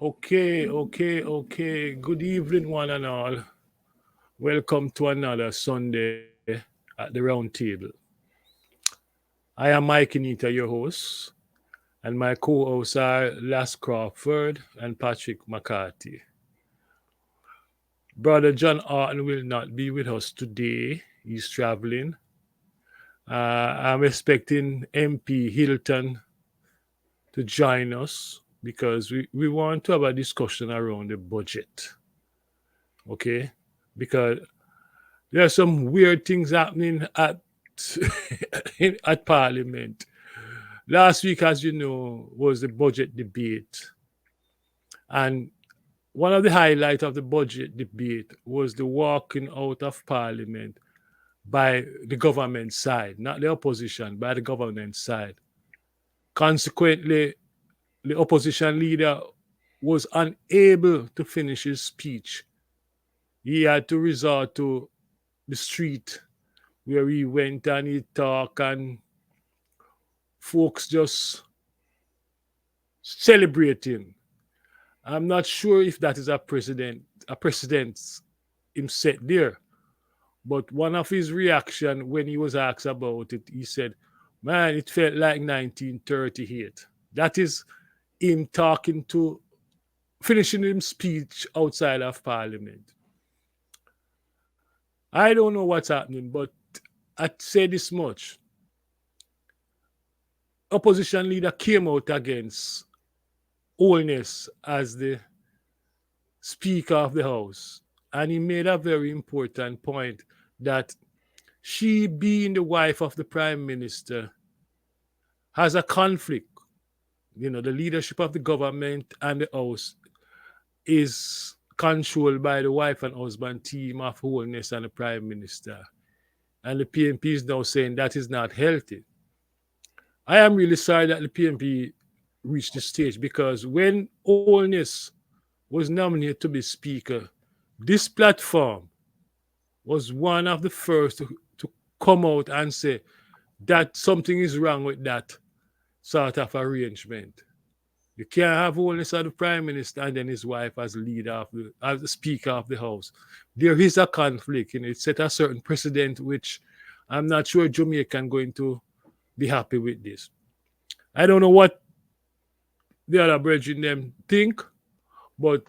Okay. Good evening, one and all. Welcome to another Sunday at the round table. I am Mike Inita, your host, and my co hosts are Las Crawford and Patrick McCarthy. Brother John Arton will not be with us today, he's traveling. I'm expecting MP Hilton to join us because we want to have a discussion around the budget. Okay? Because there are some weird things happening at at Parliament. Last week, as you know, was the budget debate, and one of the highlights of the budget debate was the walking out of Parliament by the government side, not the opposition, by the government side. Consequently, the opposition leader was unable to finish his speech. He had to resort to the street where he went and he talked, and folks just celebrating. I'm not sure if that is a precedent him set there. But one of his reaction when he was asked about it, he said, "Man, it felt like 1938." That is him talking to finishing his speech outside of Parliament. I don't know what's happening, but I'd say this much: opposition leader came out against Holness as the Speaker of the House, and he made a very important point that she, being the wife of the Prime Minister, has a conflict. The leadership of the government and the House is controlled by the wife and husband team of Holness and the Prime Minister. And the PNP is now saying that is not healthy. I am really sorry that the PNP reached this stage because when Holness was nominated to be Speaker, this platform was one of the first to come out and say that something is wrong with that sort of arrangement. You can't have Holness as the Prime Minister and then his wife as leader as the Speaker of the House. There is a conflict, it set a certain precedent which I'm not sure Jamaica can going to be happy with this. I don't know what the other brethren them think, but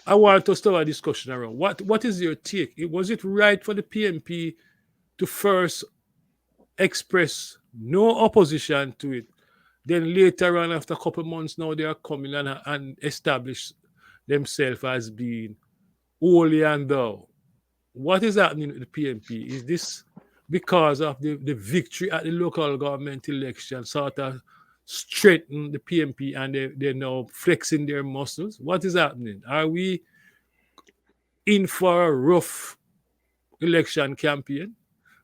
I want us to have a discussion around what is your take? Was it right for the PMP to first express no opposition to it, then later on, after a couple of months, now they are coming and establish themselves as being holy and thou? What is happening with the PMP? Is this because of the victory at the local government election sort of strengthen the PMP and they're now flexing their muscles? What is happening? Are we in for a rough election campaign?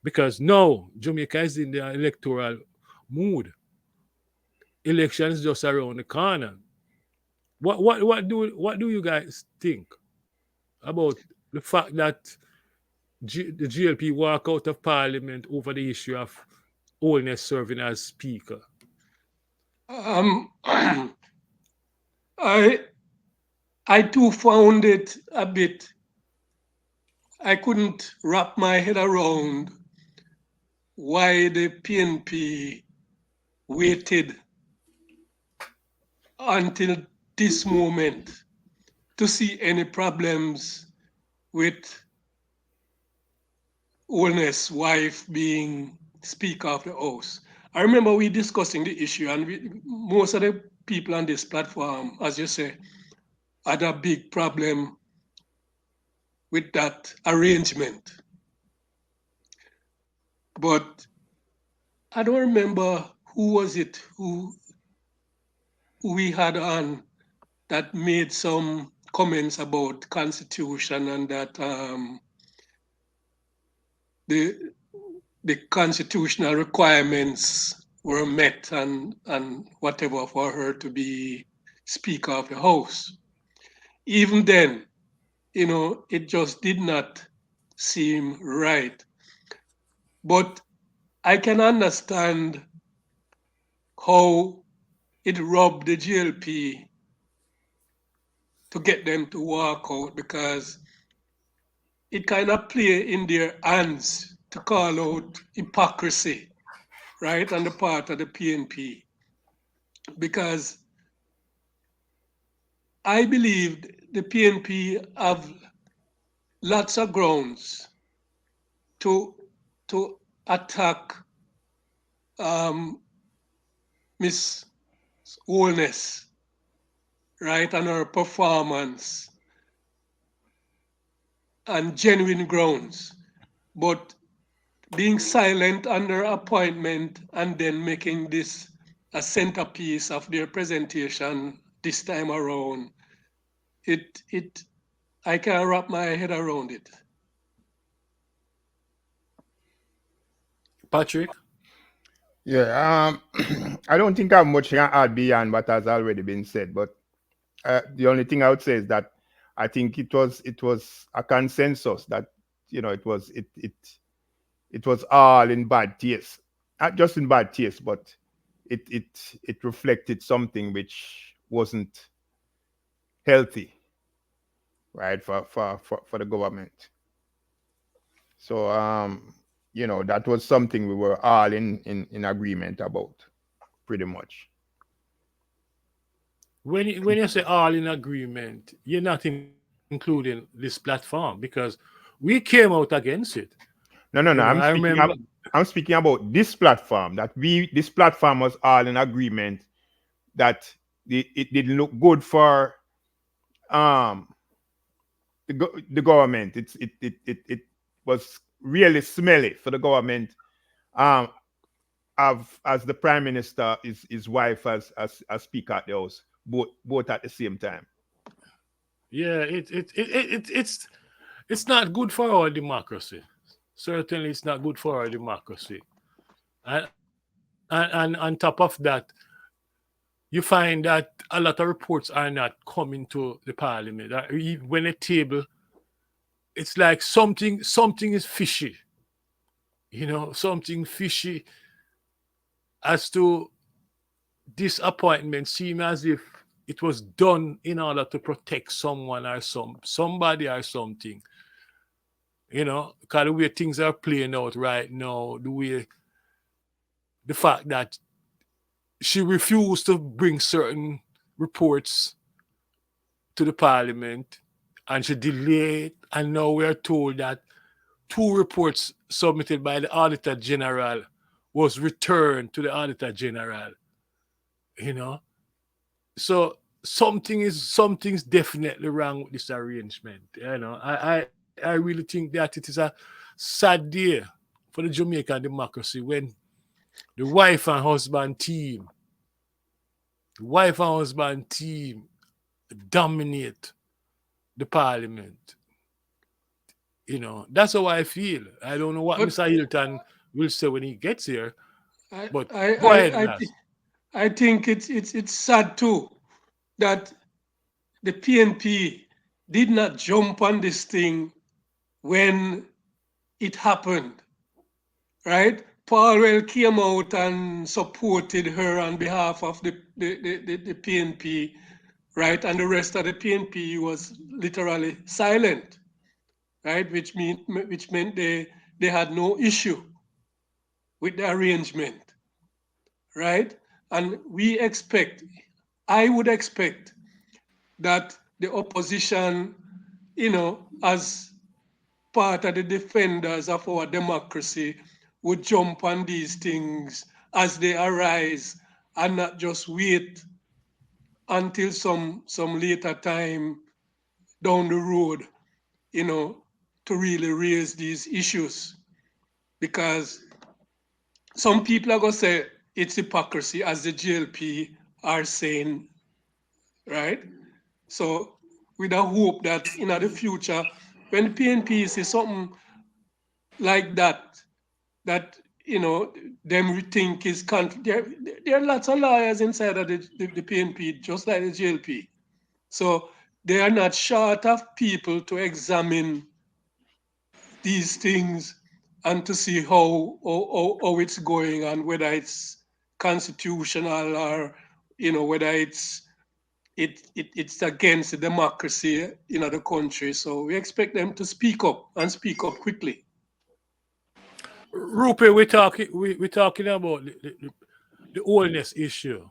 Because now Jamaica is in the electoral mood. Elections just around the corner. What do you guys think about the fact that the GLP walk out of Parliament over the issue of Holness serving as Speaker? Um, I I too found it a bit. I couldn't wrap my head around why the PNP waited until this moment to see any problems with Olness' wife being Speaker of the House. I remember we discussing the issue, and most of the people on this platform, as you say, had a big problem with that arrangement. But I don't remember who was it who we had on that made some comments about constitution and that the the constitutional requirements were met and whatever for her to be Speaker of the House. Even then, it just did not seem right. But I can understand how it rubbed the GLP to get them to walk out because it kind of play in their hands to call out hypocrisy, right, on the part of the PNP. Because I believe the PNP have lots of grounds to to attack um, Miss Wholeness, right, and her performance and genuine grounds. But being silent under appointment and then making this a centerpiece of their presentation this time around, it I can't wrap my head around it. Patrick? Yeah, I don't think I have much to add beyond what has already been said, but the only thing I would say is that I think it was a consensus that it was all in bad taste, not just in bad taste, but it reflected something which wasn't healthy, right, for the government. So that was something we were all in agreement about, pretty much. When you say all in agreement, you're not including this platform because we came out against it. No, no, no. I remember. I'm speaking about this platform. This platform was all in agreement that it didn't look good for um the government. It was really smelly for the government. Um, as the prime minister, his wife as speaker at the house, both at the same time. Yeah, it's not good for our democracy. Certainly, it's not good for our democracy. And on top of that, you find that a lot of reports are not coming to the parliament. When a table, it's like something is fishy. Something fishy as to this appointment seem as if it was done in order to protect someone or somebody or something. Because the way things are playing out right now, the fact that she refused to bring certain reports to the parliament and she delayed, and now we are told that two reports submitted by the auditor general was returned to the auditor general. you know so something's definitely wrong with this arrangement. I really think that it is a sad day for the Jamaican democracy when the wife and husband team the wife and husband team dominate the parliament. That's how I feel. I don't know what But Mr. Hilton will say when he gets here, I but I go I, ahead, I, Nas. thi- I think it's sad too that the PNP did not jump on this thing when it happened, right? Paul came out and supported her on behalf of the PNP, right? And the rest of the PNP was literally silent, right? Which meant they had no issue with the arrangement, right? And I would expect that the opposition, as part of the defenders of our democracy, would jump on these things as they arise and not just wait until some later time down the road, you know, to really raise these issues. Because some people are gonna say it's hypocrisy, as the GLP are saying, right? So with a hope that in the future, when the PNP see something like that them rethink is there are lots of lawyers inside of the PNP, just like the GLP. So they are not short of people to examine these things and to see how it's going and whether it's constitutional or whether it's it's against the democracy in other countries. So we expect them to speak up and speak up quickly. Rupert, we're talking about the oldness issue.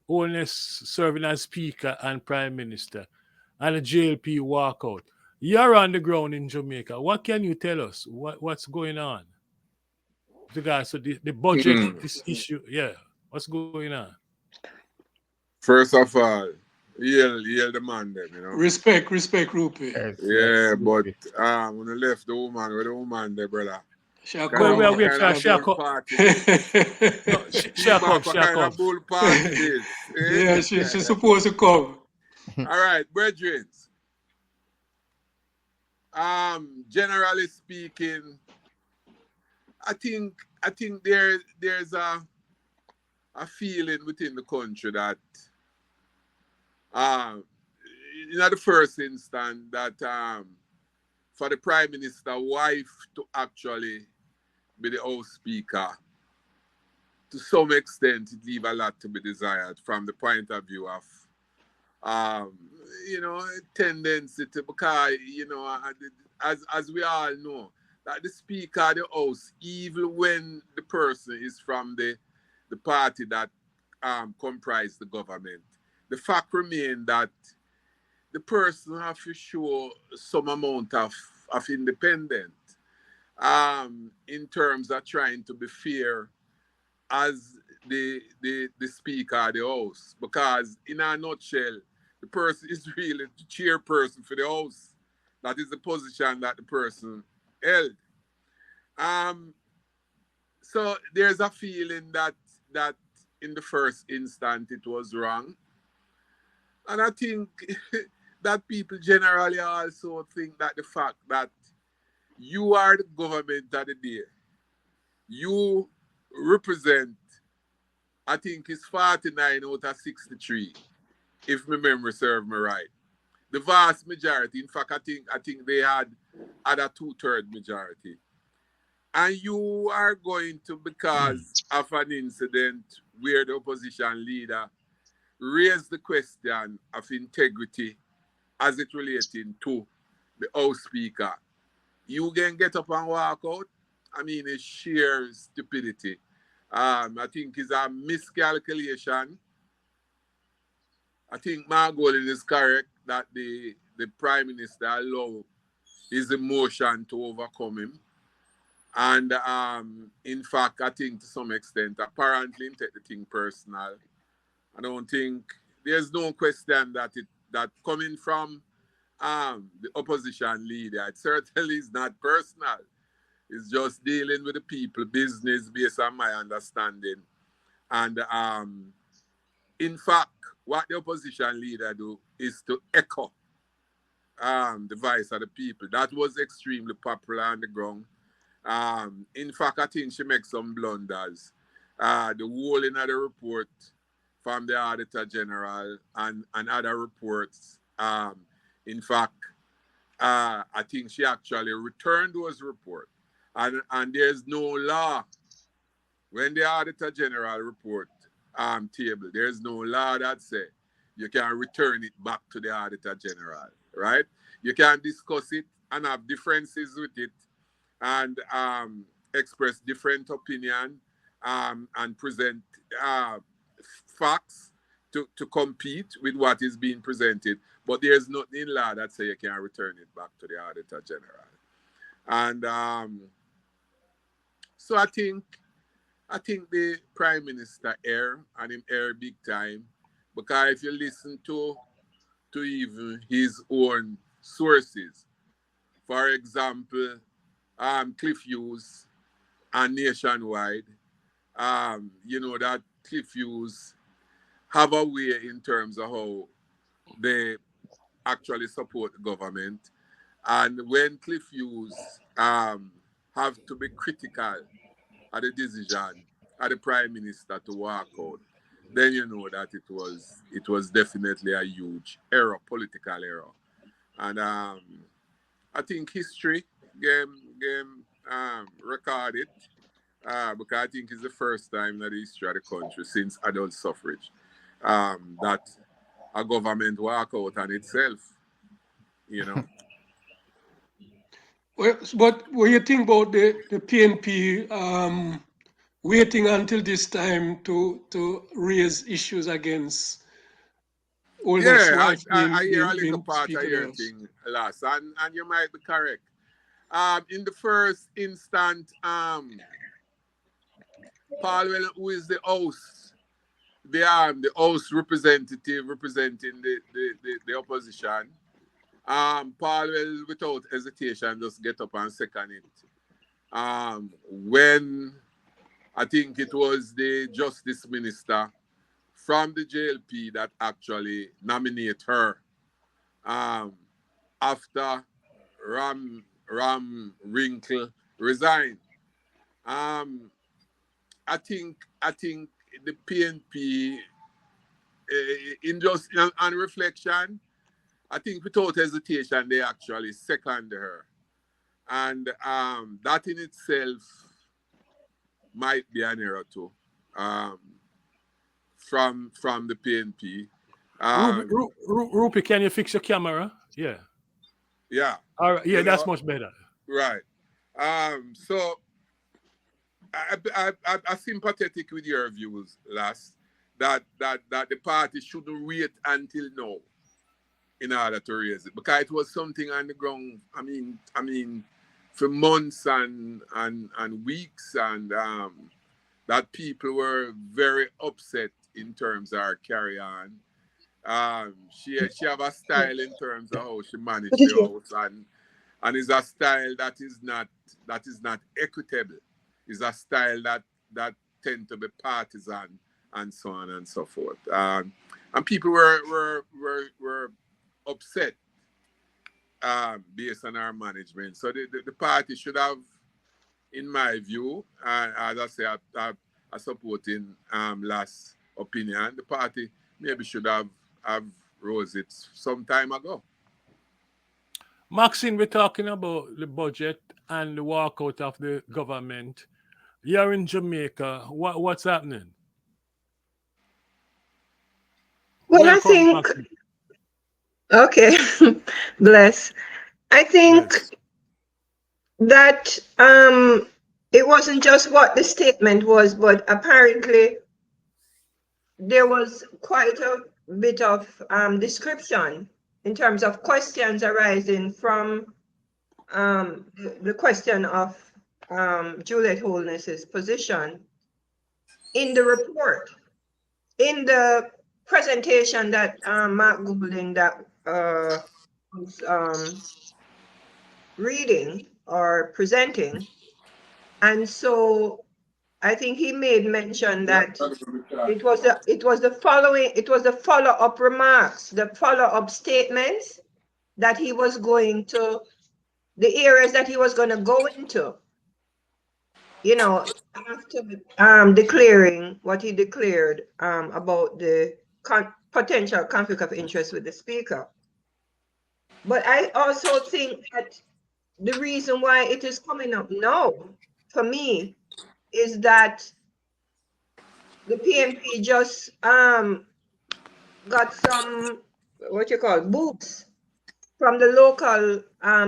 Oldness serving as speaker and prime minister and the JLP walkout. You're on the ground in Jamaica. What can you tell us? What's going on? With regards to the budget, Mm. this issue. Yeah. What's going on? First of all, heal the man them, you know. Respect, Rupi. Yes, Yeah, but Luffy. when I left the woman with the woman there, brother. Well, Shakam, we are What wait kind for of bull Shako. party this? No, T-Mac, what Share kind of come. bull party this? Eh? yeah, she's supposed to come. All right, brethren. Generally speaking, I think there's a feeling within the country that um in the first instance that for the prime minister wife to actually be the house speaker, to some extent it leave a lot to be desired from the point of view of um you know tendency to, because as we all know that the speaker of the house, even when the person is from the party that comprise the government, the fact remains that the person have to show some amount of independence in terms of trying to be fair as the speaker of the house. Because in a nutshell, the person is really the chairperson for the house. That is the position that the person held. Um, so there's a feeling that in the first instant it was wrong. And I think that people generally also think that the fact that you are the government of the day, you represent, I think it's 49 out of 63, if my memory serves me right. The vast majority, in fact, I think they had a two-third majority. And you are going to, because of an incident where the opposition leader raised the question of integrity as it relating to the House Speaker, you can get up and walk out. I mean, it's sheer stupidity. I think it's a miscalculation. I think Margolin is correct that the Prime Minister allowed his emotion to overcome him. And in fact, I think to some extent, apparently, him take the thing personal. I don't think there's no question that coming from the opposition leader, it certainly is not personal. It's just dealing with the people, business, based on my understanding. And in fact, what the opposition leader do is to echo the voice of the people. That was extremely popular on the ground. In fact, I think she makes some blunders. The whole in the report from the Auditor General and other reports. In fact, I think she actually returned those reports. And there's no law when the Auditor General report table, there's no law that say you can return it back to the Auditor General, right? You can discuss it and have differences with it and express different opinion and present uh, facts to compete with what is being presented. But there's nothing in law that say you can return it back to the Auditor General. And so I think the Prime Minister err and him err big time, because if you listen to even his own sources, for example, Cliff Hughes and Nationwide, you know that Cliff Hughes have a way in terms of how they actually support the government. And when Cliff Hughes have to be critical of the decision of the Prime Minister to walk out, then you know that it was definitely a huge error, political error. And I think history game record it because I think it's the first time in the history of the country since adult suffrage that a government walkout on itself, you know. Well, but when you think about the PNP waiting until this time to raise issues against Oldest Yeah, wife I hear a little being part of Speaker of the your House. thing, Lass, and you might be correct. In the first instant, Paul, who is the host, the host representative representing the opposition, Paul will, without hesitation, just get up and second it. When I think it was the Justice Minister from the JLP that actually nominate her um, after Ram Wrinkle resigned. Um, I think the PNP in just on reflection, I think without hesitation they actually second her, and that in itself might be an error too, um, from the PNP. Rupi, can you fix your camera? Yeah. Yeah, All right. Yeah, you that's know, much better. right. So I sympathetic with your views, last that the party shouldn't wait until now in order to raise it, because it was something on the ground. I mean, for months and weeks, and that people were very upset in terms of her carry on. She have a style in terms of how she managed the house, and is a style that is not equitable. Is a style that tend to be partisan and so on and so forth. And people were upset based on our management. So the party should have, in my view, as I say, I supporting last opinion. The party maybe should have rose it some time ago. Maxine, we're talking about the budget and the walkout of the government. You're in Jamaica. What's happening? Well, Where you I come, think, Maxine? okay, bless. I think Yes. that it wasn't just what the statement was, but apparently there was quite a bit of description in terms of questions arising from the question of Juliet Holness's position in the report, in the presentation that Mark Goodwin that was reading or presenting. And so I think he made mention that it was the follow-up remarks, the follow-up statements that he was going to, the areas that he was going to go into, you know, after declaring what he declared about the potential conflict of interest with the speaker. But I also think that the reason why it is coming up now, for me, is that the PNP just got some, what you call, boots from the local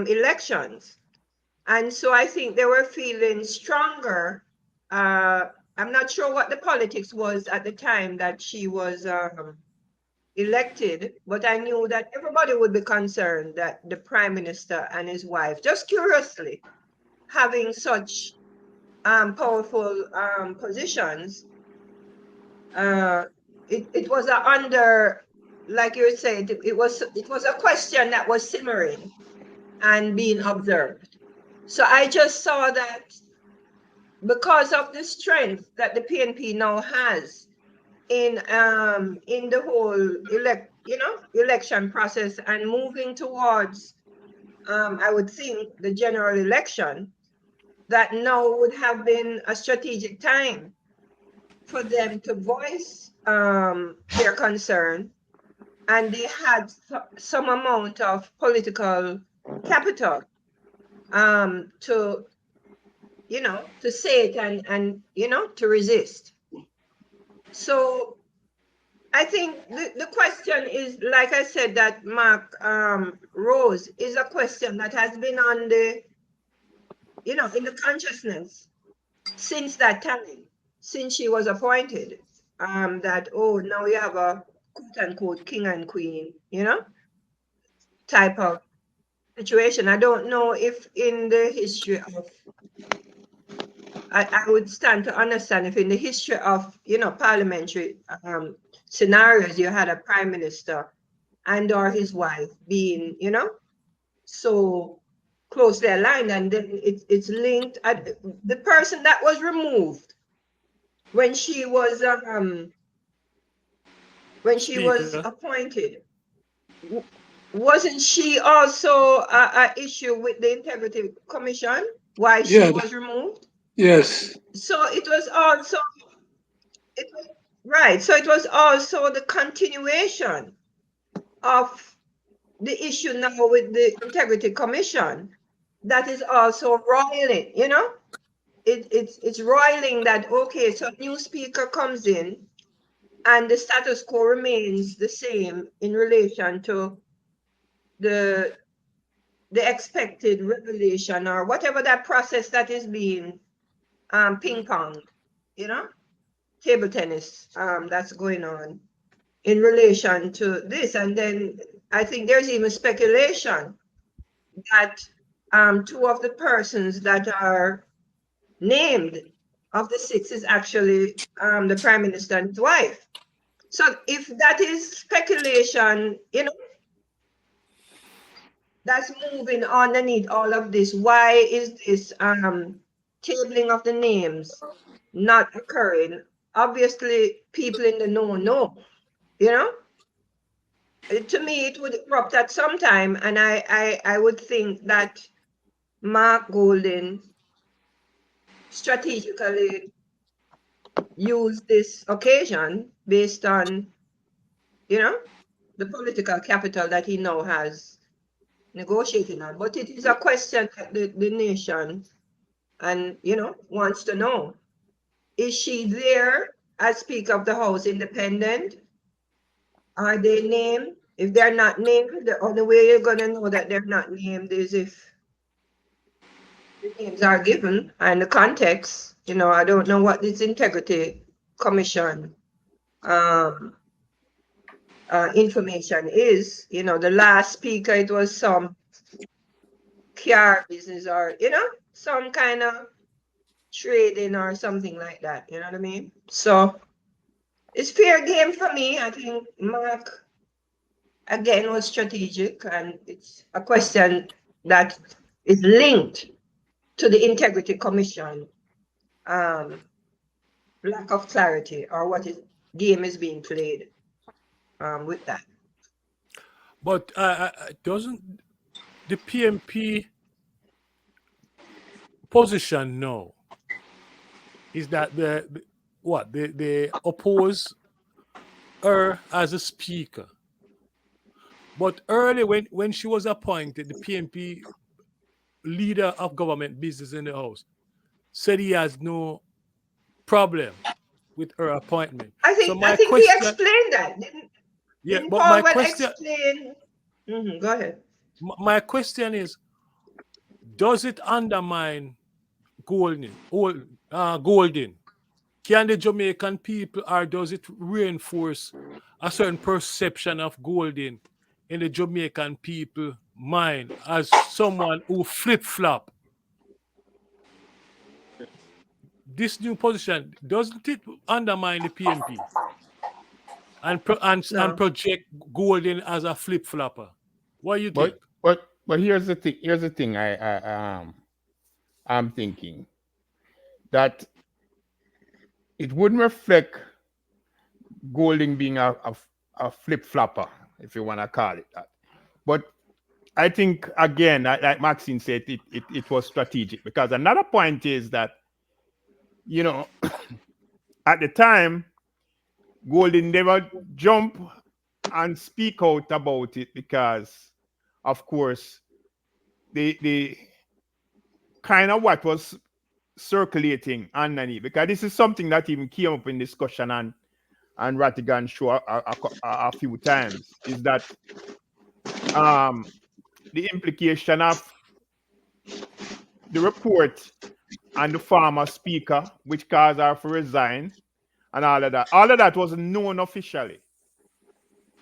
elections. And so I think they were feeling stronger. I'm not sure what the politics was at the time that she was elected, but I knew that everybody would be concerned that the prime minister and his wife, just curiously, having such powerful positions, it was like you said, it was a question that was simmering and being observed. So I just saw that because of the strength that the PNP now has in the whole election process and moving towards I would think the general election, that now would have been a strategic time for them to voice their concern, and they had some amount of political capital to say it and to resist. So I think the question is, like I said, that Mark Rose is a question that has been on the, in the consciousness since that time, since she was appointed. That, oh, now you have a quote unquote king and queen, type of situation. I don't know if in the history of, I would stand to understand if in the history of, parliamentary scenarios, you had a prime minister and or his wife being, so closely aligned, and then it's linked at the person that was removed when she was Speaker. appointed. Wasn't she also a issue with the integrity commission why she Yeah, was removed? yes. So it was also it was, right. So it was also the continuation of the issue now with the integrity commission that is also roiling, it's roiling that, okay, so new speaker comes in and the status quo remains the same in relation to the the expected revelation or whatever that process that is being ping pong, you know, table tennis that's going on in relation to this. And then I think there's even speculation that two of the persons that are named of the six is actually the prime minister and his wife. So if that is speculation, that's moving underneath all of this. Why is this tabling of the names not occurring? Obviously, people in the know, you know. To me, it would erupt at some time, and I would think that Mark Golden strategically used this occasion based on, the political capital that he now has negotiating on. But it is a question that the nation and wants to know, is she there as Speaker of the House independent? Are they named? If they're not named, the only way you're going to know that they're not named is if the names are given and the context. I don't know what this integrity commission information is. The last speaker, it was some car business or some kind of trading or something like that. You know what I mean? So it's fair game for me. I think Mark again was strategic, and it's a question that is linked to the Integrity Commission lack of clarity or what is game is being played with that. But doesn't the PMP position now is that what they oppose her as a speaker? But early when she was appointed, the PMP leader of government business in the house said he has no problem with her appointment. I So think I my think he question, explained that. yeah, Didn't but my Paul well question, explain? Go ahead. my question is, does it undermine Golden? Can the Jamaican people, or does it reinforce a certain perception of Golden in the Jamaican people mind as someone who flip flop? This new position, doesn't it undermine the PNP and No. project Golden as a flip flopper? What do you think? But here's the thing. Here's the thing. I'm thinking that it wouldn't reflect Golding being a flip flopper, if you want to call it that. But I think again, like Maxine said, it was strategic, because another point is that, you know, at the time, Golden never jump and speak out about it because, of course, the kind of what was circulating underneath, because this is something that even came up in discussion, and and Rattigan show a few times, is that um, the implication of the report and the former speaker, which caused her to resign, and all of that. All of that wasn't known officially.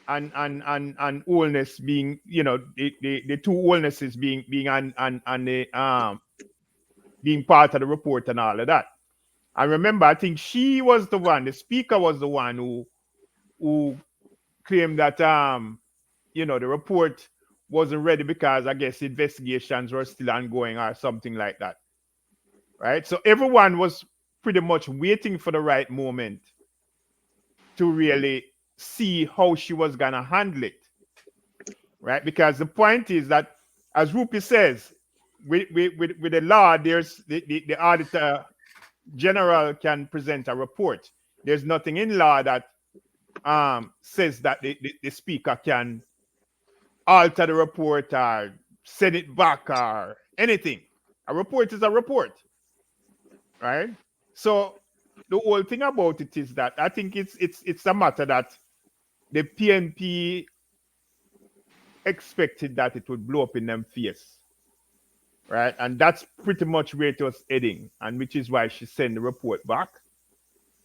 And Oldness being, the two Oldnesses being and the being part of the report and all of that. I remember, I think she was the one, the speaker was the one who claimed that the report wasn't ready because I guess investigations were still ongoing or something like that. Right? So everyone was pretty much waiting for the right moment to really see how she was gonna handle it. Right? Because the point is that, as Rupi says, with the law, there's the auditor general can present a report. There's nothing in law that says that the speaker can alter the report or send it back or anything. A report is a report, right? So the whole thing about it is that I think it's a matter that the PNP expected that it would blow up in them face, right? And that's pretty much where it was heading, and which is why she sent the report back,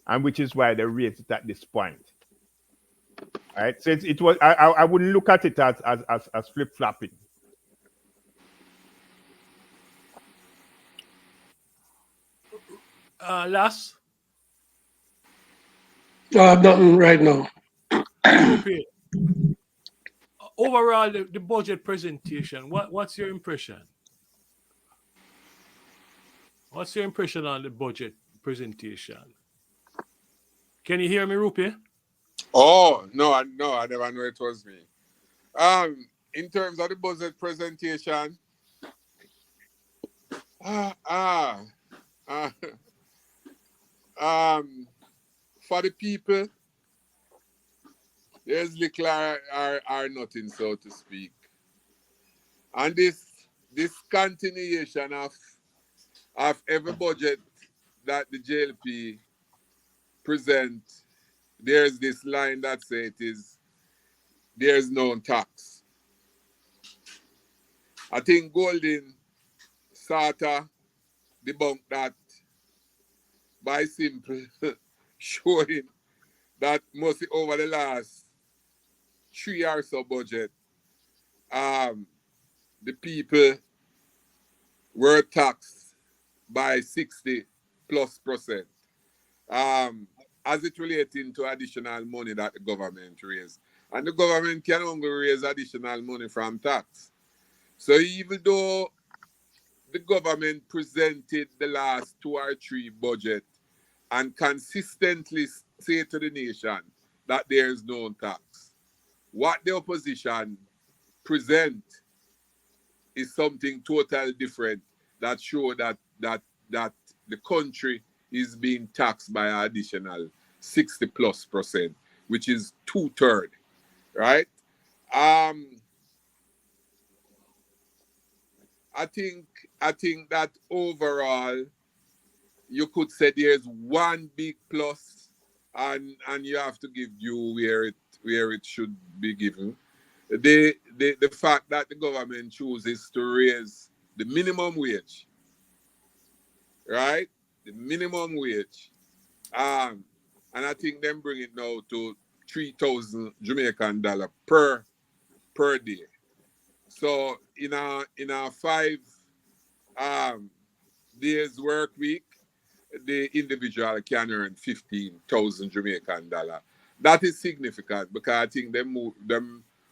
and which is why they raised it at this point. Right? So it was I wouldn't look at it as flip flopping. Last, Nothing right now. Rupi, overall, the budget presentation, what's your impression? What's your impression on the budget presentation? Can you hear me, Rupi? Oh, no, I never knew it was me. In terms of the budget presentation, ah, ah, ah, for the people, there's little or nothing, so to speak. And this continuation of every budget that the JLP present, there's this line that says there's no tax. I think Golden sort of debunked that by simply showing that mostly over the last 3 years of budget, the people were taxed by 60+%. As it relating to additional money that the government raised. And the government can only raise additional money from tax. So even though the government presented the last 2 or 3 budget and consistently say to the nation that there is no tax, what the opposition present is something totally different that show that the country is being taxed by an additional 60+%, which is 2/3, right? I think that overall you could say there's one big plus, and you have to give due where it should be given. The fact that the government chooses to raise the minimum wage, right? The minimum wage. And I think them bring it now to 3,000 Jamaican dollar per day. So in a 5 days work week, the individual can earn 15,000 Jamaican dollar. That is significant because I think them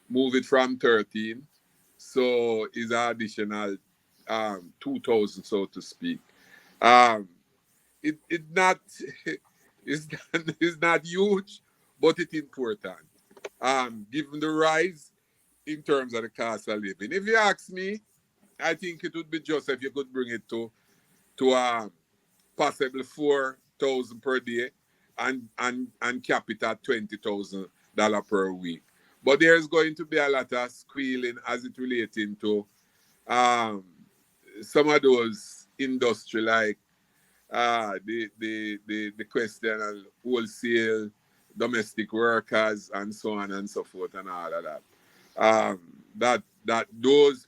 move it from 13, so is an additional 2,000, so to speak. It not it's not huge, but it's important. Given the rise in terms of the cost of living. If you ask me, I think it would be just if you could bring it to possibly 4,000 per day and cap it at $20,000 per week. But there's going to be a lot of squealing as it relating to some of those industry like the question of wholesale, domestic workers and so on and so forth and all of that. Um, that those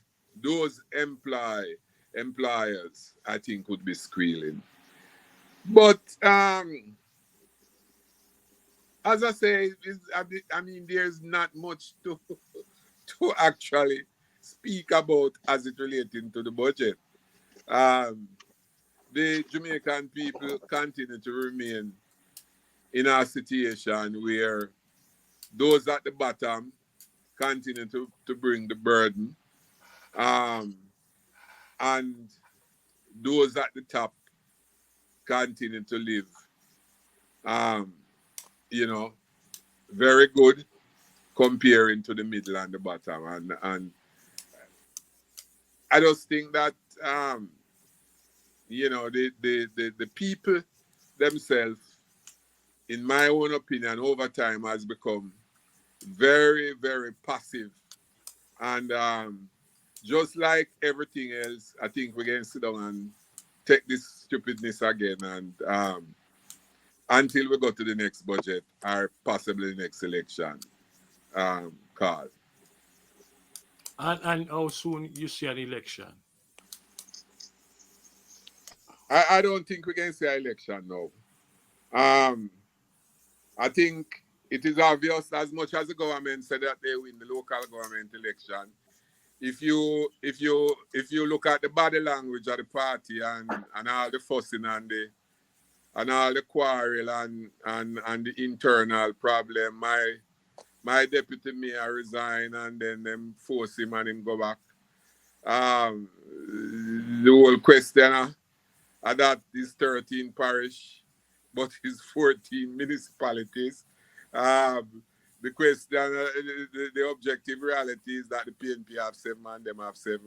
employers I think would be squealing. But as I say, I mean, there's not much to actually speak about as it relating to the budget. Um, the Jamaican people continue to remain in a situation where those at the bottom continue to bring the burden, um, and those at the top continue to live, um, you know, very good comparing to the middle and the bottom. And I just think that, the people themselves, in my own opinion, over time has become very, very passive. And just like everything else, I think we're going to sit down and take this stupidness again, and until we go to the next budget or possibly the next election, call. And how soon you see an election? I don't think we can say election now. Um, I think it is obvious, as much as the government said that they win the local government election. If you look at the body language of the party, and all the fussing and all the quarrel and the internal problem, my deputy mayor resign and then them force him and him go back. The whole question that is 13 parish, but it's 14 municipalities. Um, the question, the objective reality is that the PNP have 7 and them have 7,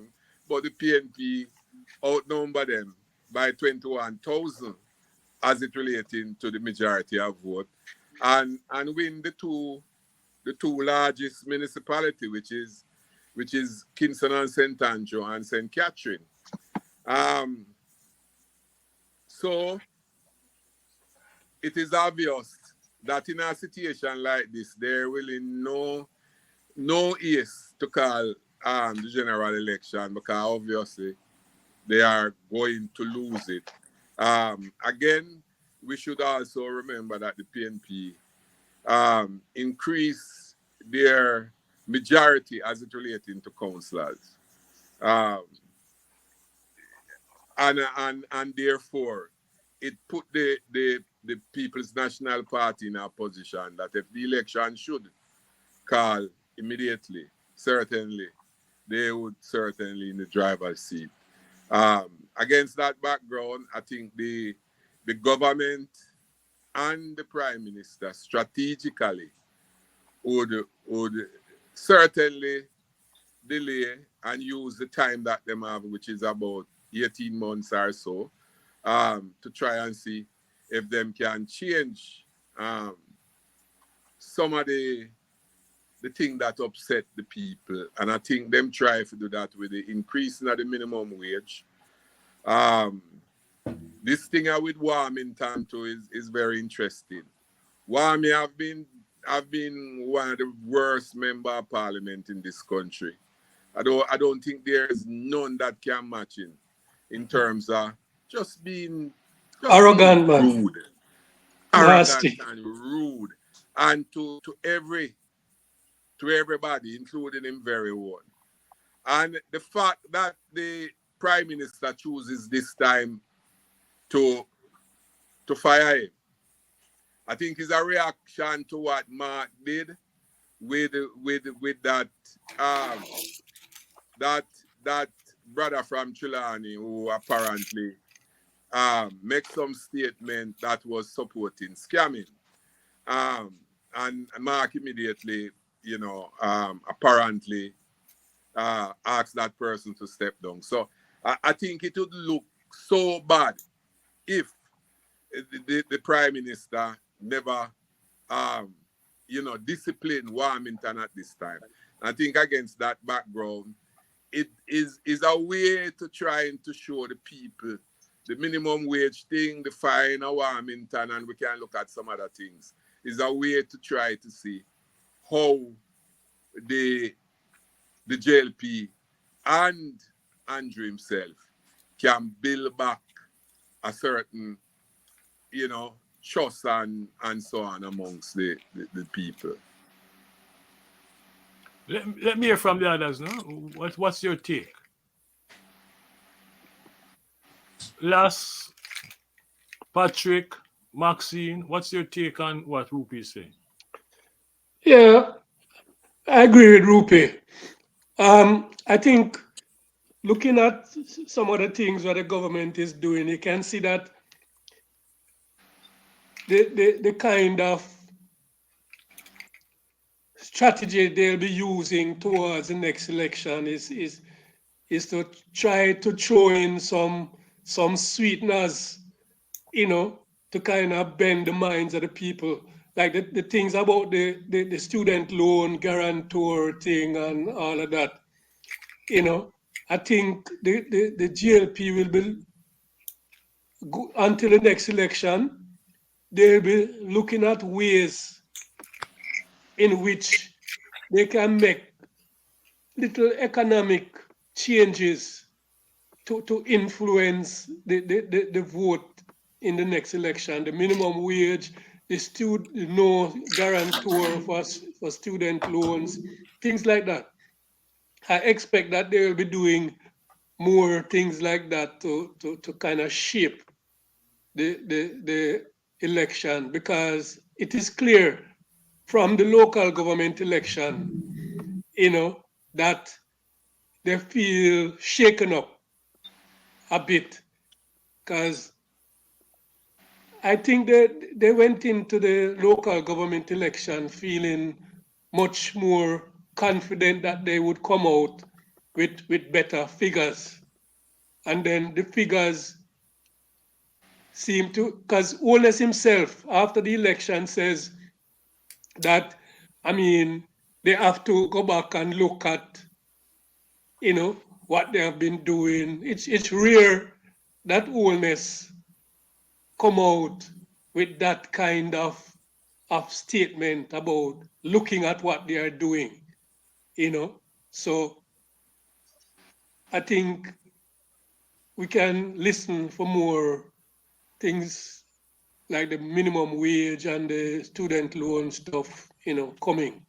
but the PNP outnumber them by 21,000 as it relating to the majority of vote, and win the two largest municipality, which is Kingston and St. Andrew and St. Catherine. Um, so it is obvious that in a situation like this, there really no ease to call the general election, because obviously they are going to lose it. Again, we should also remember that the PNP increase their majority as it relating to councillors. Um, and therefore it put the People's National Party in a position that if the election should call immediately, certainly they would certainly in the driver's seat. Against that background, I think the government and the Prime Minister strategically would certainly delay and use the time that they have, which is about 18 months or so, to try and see if them can change some of the thing that upset the people. And I think them try to do that with the increasing of the minimum wage. This thing with Warmington too is very interesting. Warmi have been one of the worst member of parliament in this country. I don't think there's none that can match him in terms of just being Arrogant, man. rude, Nasty. arrogant and rude, and to everybody, including him very own. And the fact that the Prime Minister chooses this time to fire him, I think is a reaction to what Mark did with that that brother from Trelawney, who apparently make some statement that was supporting scamming. And Mark immediately, apparently asked that person to step down. So I think it would look so bad if the Prime Minister never, disciplined Warmington at this time. I think against that background, it is a way to try and to show the people the minimum wage thing, the fine of Warmington, and we can look at some other things. is a way to try to see how the JLP and Andrew himself can build back a certain, trust and so on amongst the people. Let me hear from the others, no? What's your take? Last, Patrick, Maxine, what's your take on what Rupi is saying? Yeah, I agree with Rupe. I think looking at some of the things that the government is doing, you can see that the kind of strategy they'll be using towards the next election is to try to throw in some sweeteners, to kind of bend the minds of the people. Like the things about the student loan guarantor thing and all of that. I think the GLP will be, until the next election, they'll be looking at ways in which they can make little economic changes to influence the vote in the next election. The minimum wage, the no guarantor for student loans, things like that. I expect that they will be doing more things like that to kind of shape the election, because it is clear from the local government election, that they feel shaken up a bit, because I think that they went into the local government election feeling much more confident that they would come out with better figures. And then the figures seem to, because Oles himself, after the election, says that, they have to go back and look at, what they have been doing. It's rare that Oles come out with that kind of statement about looking at what they are doing, So I think we can listen for more things like the minimum wage and the student loan stuff, coming,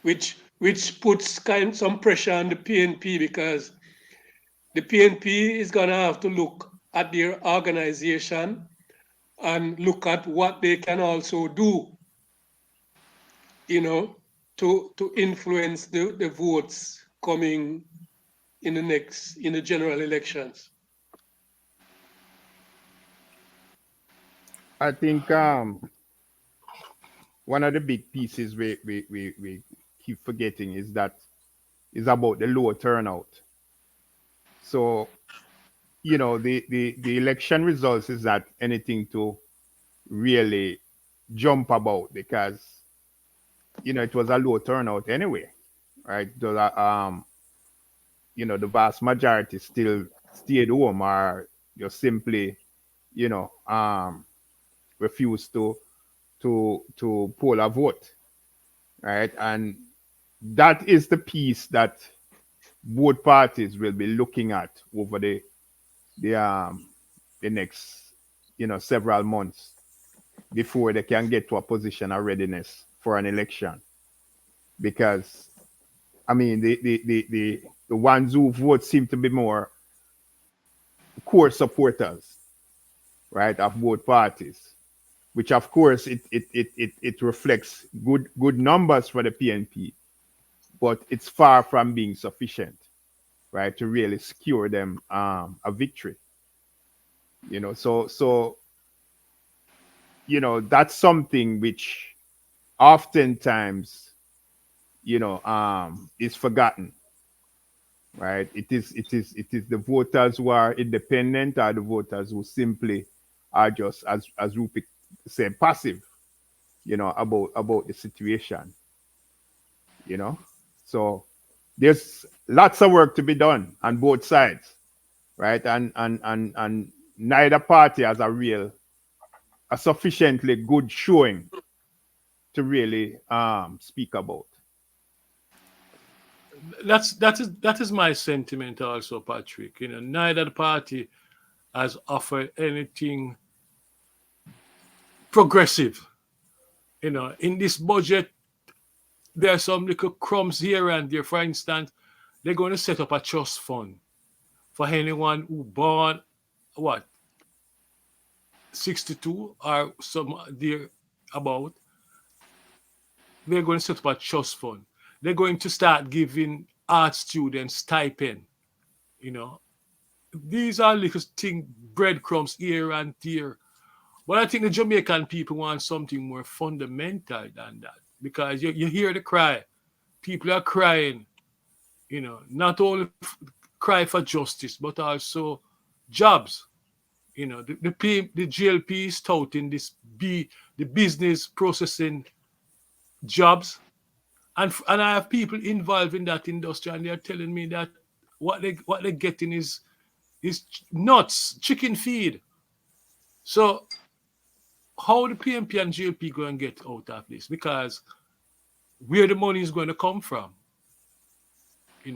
which puts some pressure on the PNP, because the PNP is gonna have to look at their organization and look at what they can also do, to influence the votes coming in the general elections. I think one of the big pieces we keep forgetting is about the low turnout. So, the election results is not anything to really jump about, because it was a low turnout anyway, right? The vast majority still stayed home, or just simply, you know, um, refused to poll a vote, right? And that is the piece that both parties will be looking at over the um the next several months before they can get to a position of readiness for an election. Because the ones who vote seem to be more core supporters, right, of both parties, which of course it reflects good numbers for the PNP, but it's far from being sufficient, right, to really secure them a victory. So that's something which oftentimes is forgotten, right? It is the voters who are independent, or the voters who simply are just, as Rupik said, passive, about the situation, you know. So there's lots of work to be done on both sides, right? And neither party has a a sufficiently good showing to really speak about. That is my sentiment also, Patrick. Neither party has offered anything progressive. In this budget, there are some little crumbs here and there. For instance, they're going to set up a trust fund for anyone who born what 62 or some there about. They're going to set up a trust fund. They're going to start giving art students stipend. You know, these are little thing breadcrumbs here and there. But I think the Jamaican people want something more fundamental than that because you hear the cry. People are crying, not only cry for justice, but also jobs. The GLP is touting the business processing jobs, and I have people involved in that industry, and they're telling me that what they're getting is nuts, chicken feed. So how the PMP and GLP going to get out of this? Because where the money is going to come from?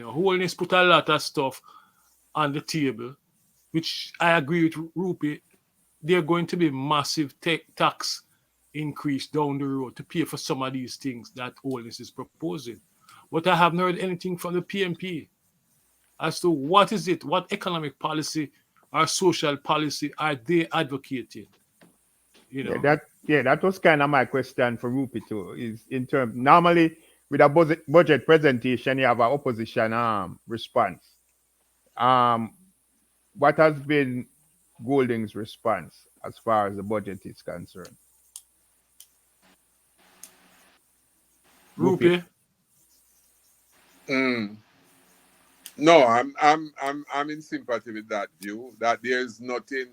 Holiness put a lot of stuff on the table, which I agree with Rupi. There are going to be massive tax increase down the road to pay for some of these things that Holiness is proposing. But I haven't heard anything from the PMP as to what is it, what economic policy or social policy are they advocating? That was kind of my question for Rupi too. Is in terms normally with a budget presentation, you have an opposition response. What has been Golding's response as far as the budget is concerned? Rupi? No, I'm in sympathy with that view that there's nothing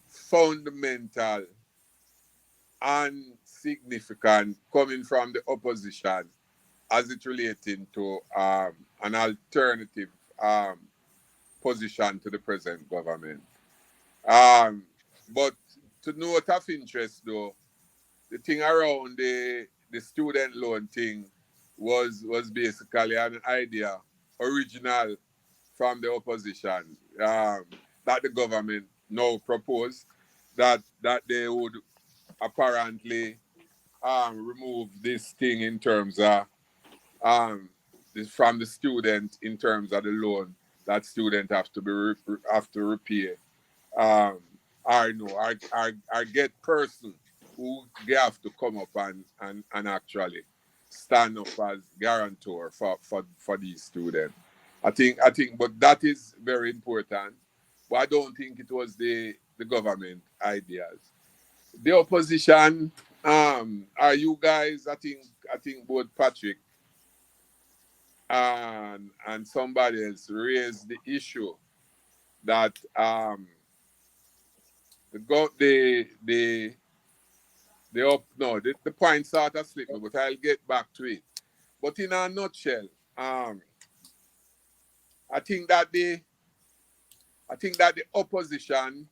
fundamental and significant coming from the opposition as it relating to an alternative position to the present government. But to note of interest though, the thing around the student loan thing was basically an idea original from the opposition that the government now proposed that they would apparently remove this thing in terms of from the student in terms of the loan that student have to repay or get person who they have to come up and actually stand up as guarantor for these students. I think but that is very important. But I don't think it was the government ideas. The opposition, are you guys, I think both Patrick and somebody else raised the issue that the point sort of slipped me, but I'll get back to it. But in a nutshell, I think that the opposition,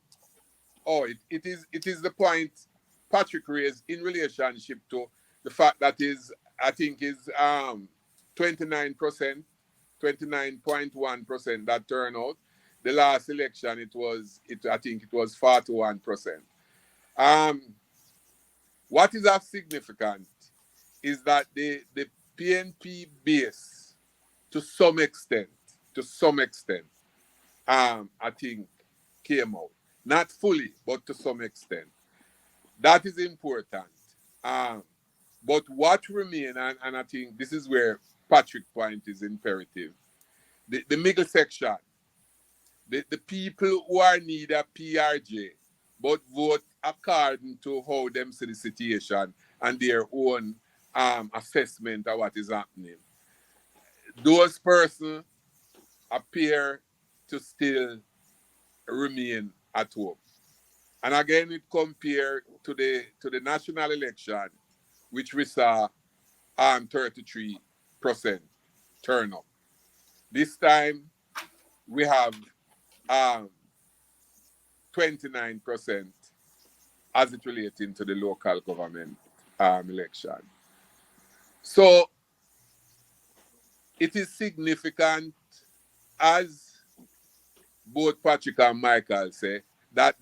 it is the point Patrick raised in relationship to the fact that is 29%, 29.1% that turnout. The last election I think it was 41%. What is of significant is that the PNP base to some extent, I think came out. Not fully, but to some extent. That is important. But what remain, and I think this is where Patrick's point is imperative, the middle section, the people who are neither PRJ, but vote according to how them see the situation and their own assessment of what is happening. Those persons appear to still remain at home. And again, it compared to the national election, which we saw 33% turnout. This time, we have 29% as it relating to the local government election. So it is significant, as both Patrick and Michael say, that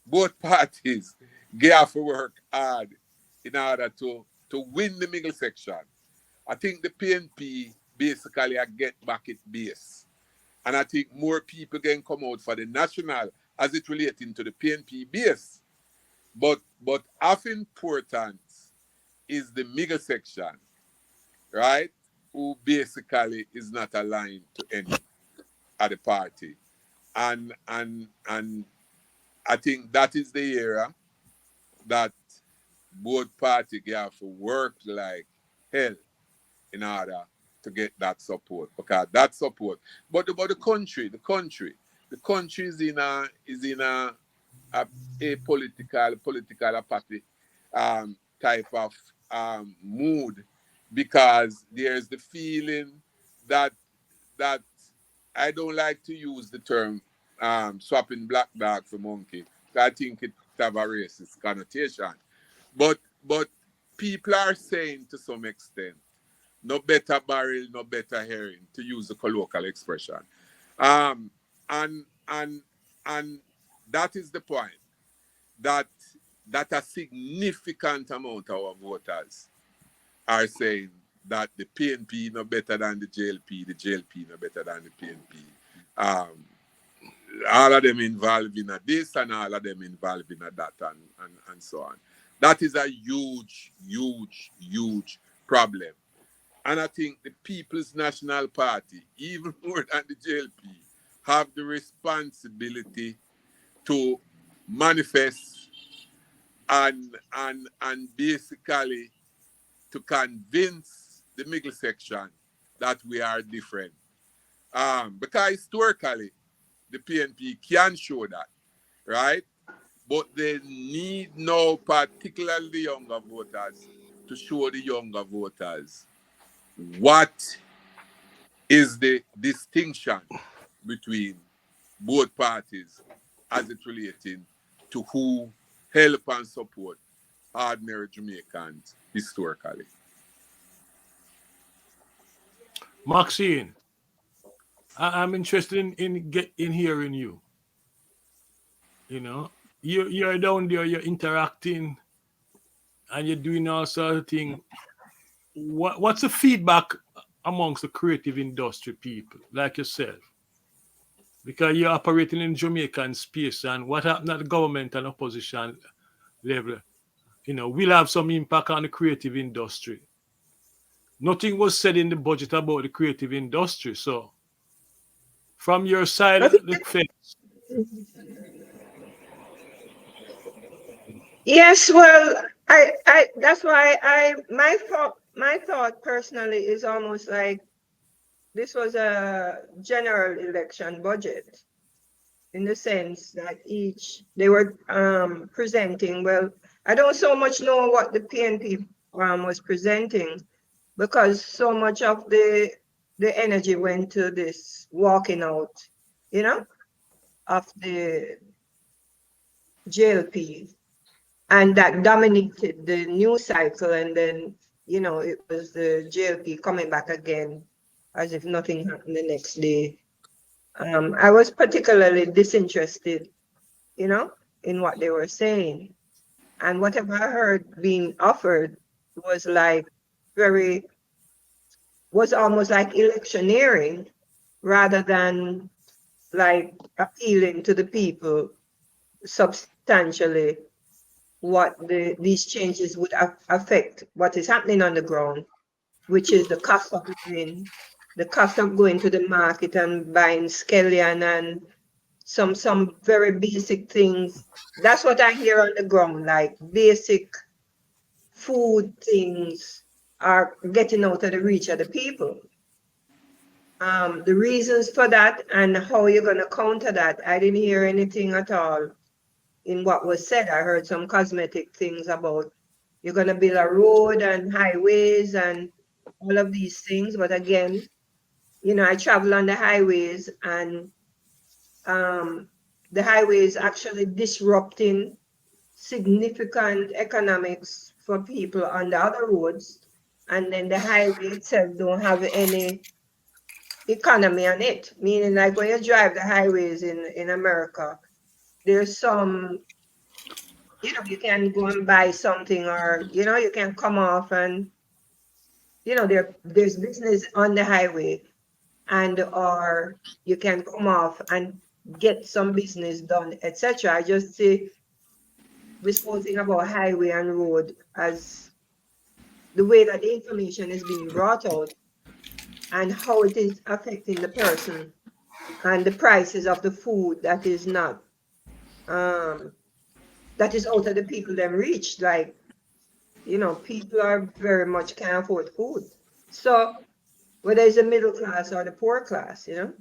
both parties have to work hard in order to win the middle section. I think the PNP basically get back its base. And I think more people can come out for the national as it relating to the PNP base. But of importance is the middle section, right? Who basically is not aligned to any of the party. And I think that is the era that both parties have to work like hell in order to get that support, because that support. But the country is in a political apathy type of mood, because there's the feeling that I don't like to use the term swapping black dog for monkey. I think it have a racist connotation. But people are saying to some extent, no better barrel, no better herring, to use the colloquial expression. And that is the point, that a significant amount of our voters are saying that the PNP no better than the JLP no better than the PNP. All of them involved in this and all of them involved in that and so on. That is a huge, huge, huge problem. And I think the People's National Party, even more than the JLP, have the responsibility to manifest and basically to convince the middle section that we are different. Because historically, the PNP can show that, right? But they need now, particularly the younger voters, to show the younger voters what is the distinction between both parties as it relating to who help and support ordinary Jamaicans historically. Maxine, I'm interested in hearing you. You know, you're down there, you're interacting, and you're doing all sort of things. What's the feedback amongst the creative industry people like yourself? Because you're operating in Jamaican space, and what happened at the government and opposition level, will have some impact on the creative industry. Nothing was said in the budget about the creative industry. So, from your side of the fence. Yes, well, I that's why my thought personally is almost like this was a general election budget, in the sense that they were presenting. Well, I don't so much know what the PNP was presenting, because so much of the energy went to this walking out, of the JLP, and that dominated the news cycle. And then, it was the JLP coming back again as if nothing happened the next day. I was particularly disinterested, in what they were saying. And whatever I heard being offered was almost like electioneering, rather than like appealing to the people substantially what these changes would affect what is happening on the ground, which is the cost of living, the cost of going to the market and buying scallion and some very basic things. That's what I hear on the ground, like basic food things are getting out of the reach of the people. The reasons for that and how you're going to counter that, I didn't hear anything at all in what was said. I heard some cosmetic things about you're going to build a road and highways and all of these things. But again, I travel on the highways, and the highway is actually disrupting significant economics for people on the other roads, and then the highway itself don't have any economy on it. Meaning, like when you drive the highways in America, there's some, you can go and buy something, or you can come off and there's business on the highway, and or you can come off and get some business done, etc. I just say we're supposing about highway and road as the way that the information is being brought out and how it is affecting the person and the prices of the food that is not that is out of the people them reach. Like, people are very much can't afford food. So whether it's the middle class or the poor class, in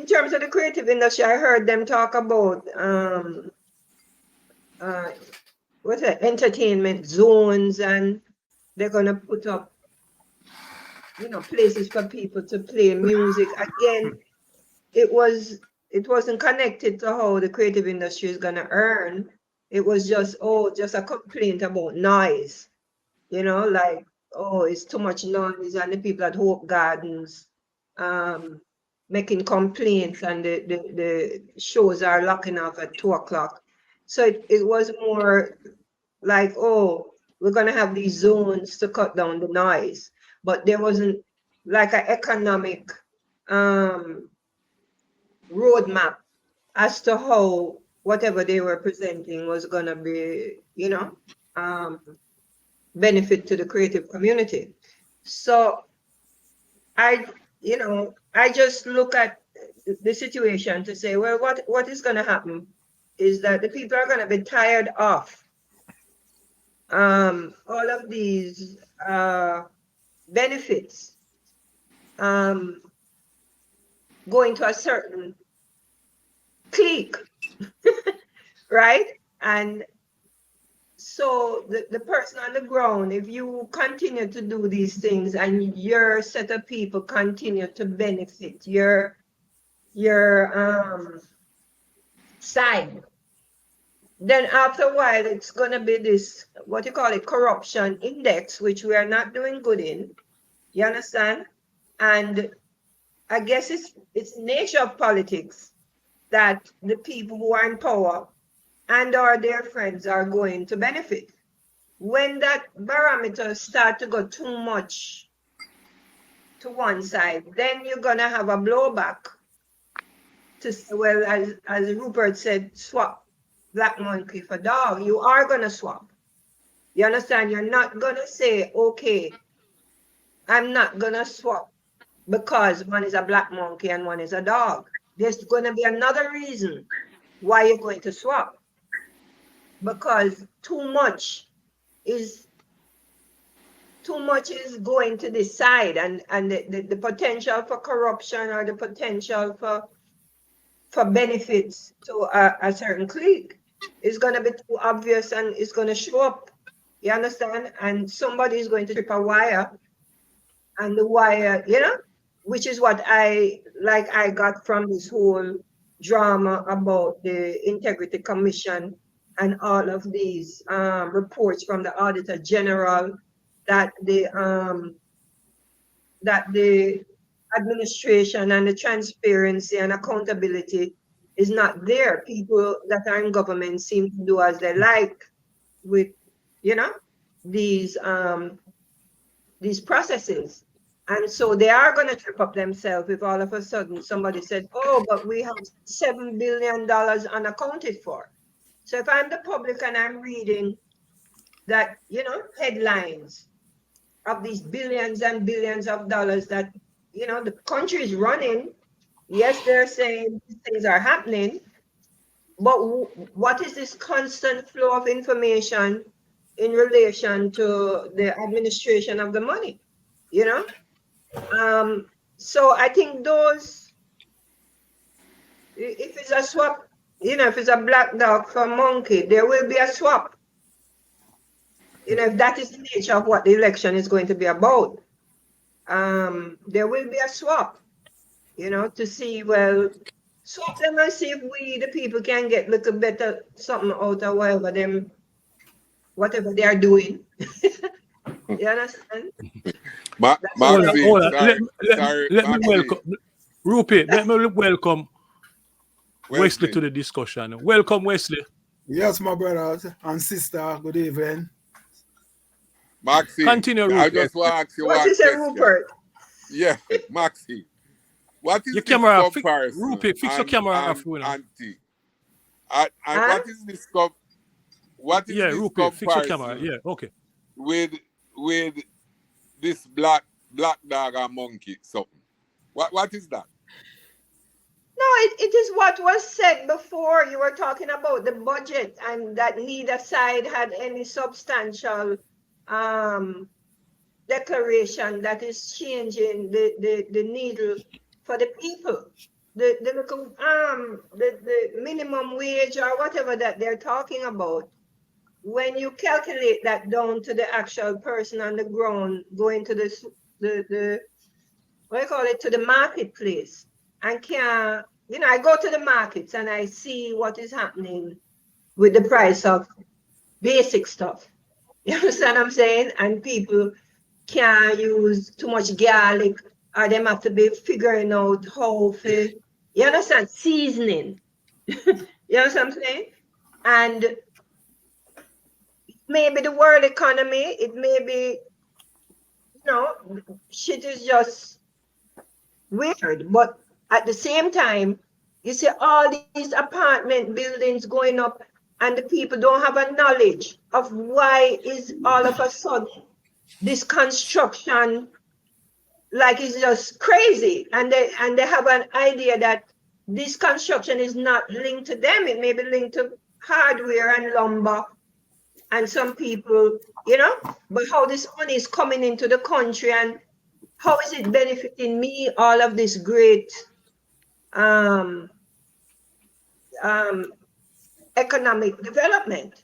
terms of the creative industry, I heard them talk about what's it, entertainment zones, and they're gonna put up, places for people to play music. Again, it wasn't connected to how the creative industry is gonna earn. It was just a complaint about noise, like, it's too much noise, and the people at Hope Gardens making complaints, and the shows are locking off at 2 o'clock. So it was more like, we're gonna have these zones to cut down the noise, but there wasn't like an economic roadmap as to how whatever they were presenting was gonna be, benefit to the creative community. So I just look at the situation to say, well, what is going to happen is that the people are going to be tired of all of these benefits going to a certain clique, right? And so the person on the ground, if you continue to do these things and your set of people continue to benefit your side, then after a while it's going to be this, what you call it, corruption index, which we are not doing good in. You understand? And I guess it's nature of politics that the people who are in power and or their friends are going to benefit. When that barometer start to go too much to one side, then you're gonna have a blowback to say, well, as Rupert said, swap black monkey for dog. You are gonna swap. You understand? You're not gonna say, okay, I'm not gonna swap because one is a black monkey and one is a dog. There's gonna be another reason why you're going to swap. Because too much is going to this side, and the potential for corruption or the potential for benefits to a certain clique is going to be too obvious, and it's going to show up. You understand? And somebody is going to trip a wire, and the wire, which is what I got from this whole drama about the Integrity Commission and all of these reports from the Auditor General that the administration and the transparency and accountability is not there. People that are in government seem to do as they like with, these processes. And so they are going to trip up themselves if all of a sudden somebody said, but we have $7 billion unaccounted for. So if I'm the public and I'm reading that, headlines of these billions and billions of dollars that, the country is running, yes, they're saying things are happening, but what is this constant flow of information in relation to the administration of the money, So I think those, if it's a swap, if it's a black dog for a monkey, there will be a swap. If that is the nature of what the election is going to be about, there will be a swap, to see, well, swap them and see if we, the people, can get little better something out of whatever they are doing. You understand? Maxine, Hold on. sorry, Let me Maxine. welcome Rupert. Let me welcome Wesley Wesley. to the discussion. Welcome, Wesley. Yes, my brothers and sister, good evening. Maxine, Continue, I Rupert. just want to ask you What one you say, question. Rupert? Yeah, Maxine. What is Your this camera, comparison? Rupert, fix your camera off. Auntie. And Huh? what is this Yeah, this Rupert, fix your camera. comparison Yeah, okay. with this black dog and monkey something? What is that? No, it is what was said before. You were talking about the budget and that neither side had any substantial declaration that is changing the needle for the people. The minimum wage or whatever that they're talking about. When you calculate that down to the actual person on the ground going to the what do you call it, to the marketplace, and can, you know, I go to the markets and I see what is happening with the price of basic stuff. You understand what I'm saying? And people can't use too much garlic, or them have to be figuring out how to, you understand, seasoning. You understand what I'm saying? And maybe the world economy, it may be, you know, shit is just weird. But at the same time, you see all these apartment buildings going up, and the people don't have a knowledge of why is all of a sudden this construction, like, it's just crazy. And they have an idea that this construction is not linked to them. It may be linked to hardware and lumber and some people, you know, but how this money is coming into the country and how is it benefiting me, all of this great economic development,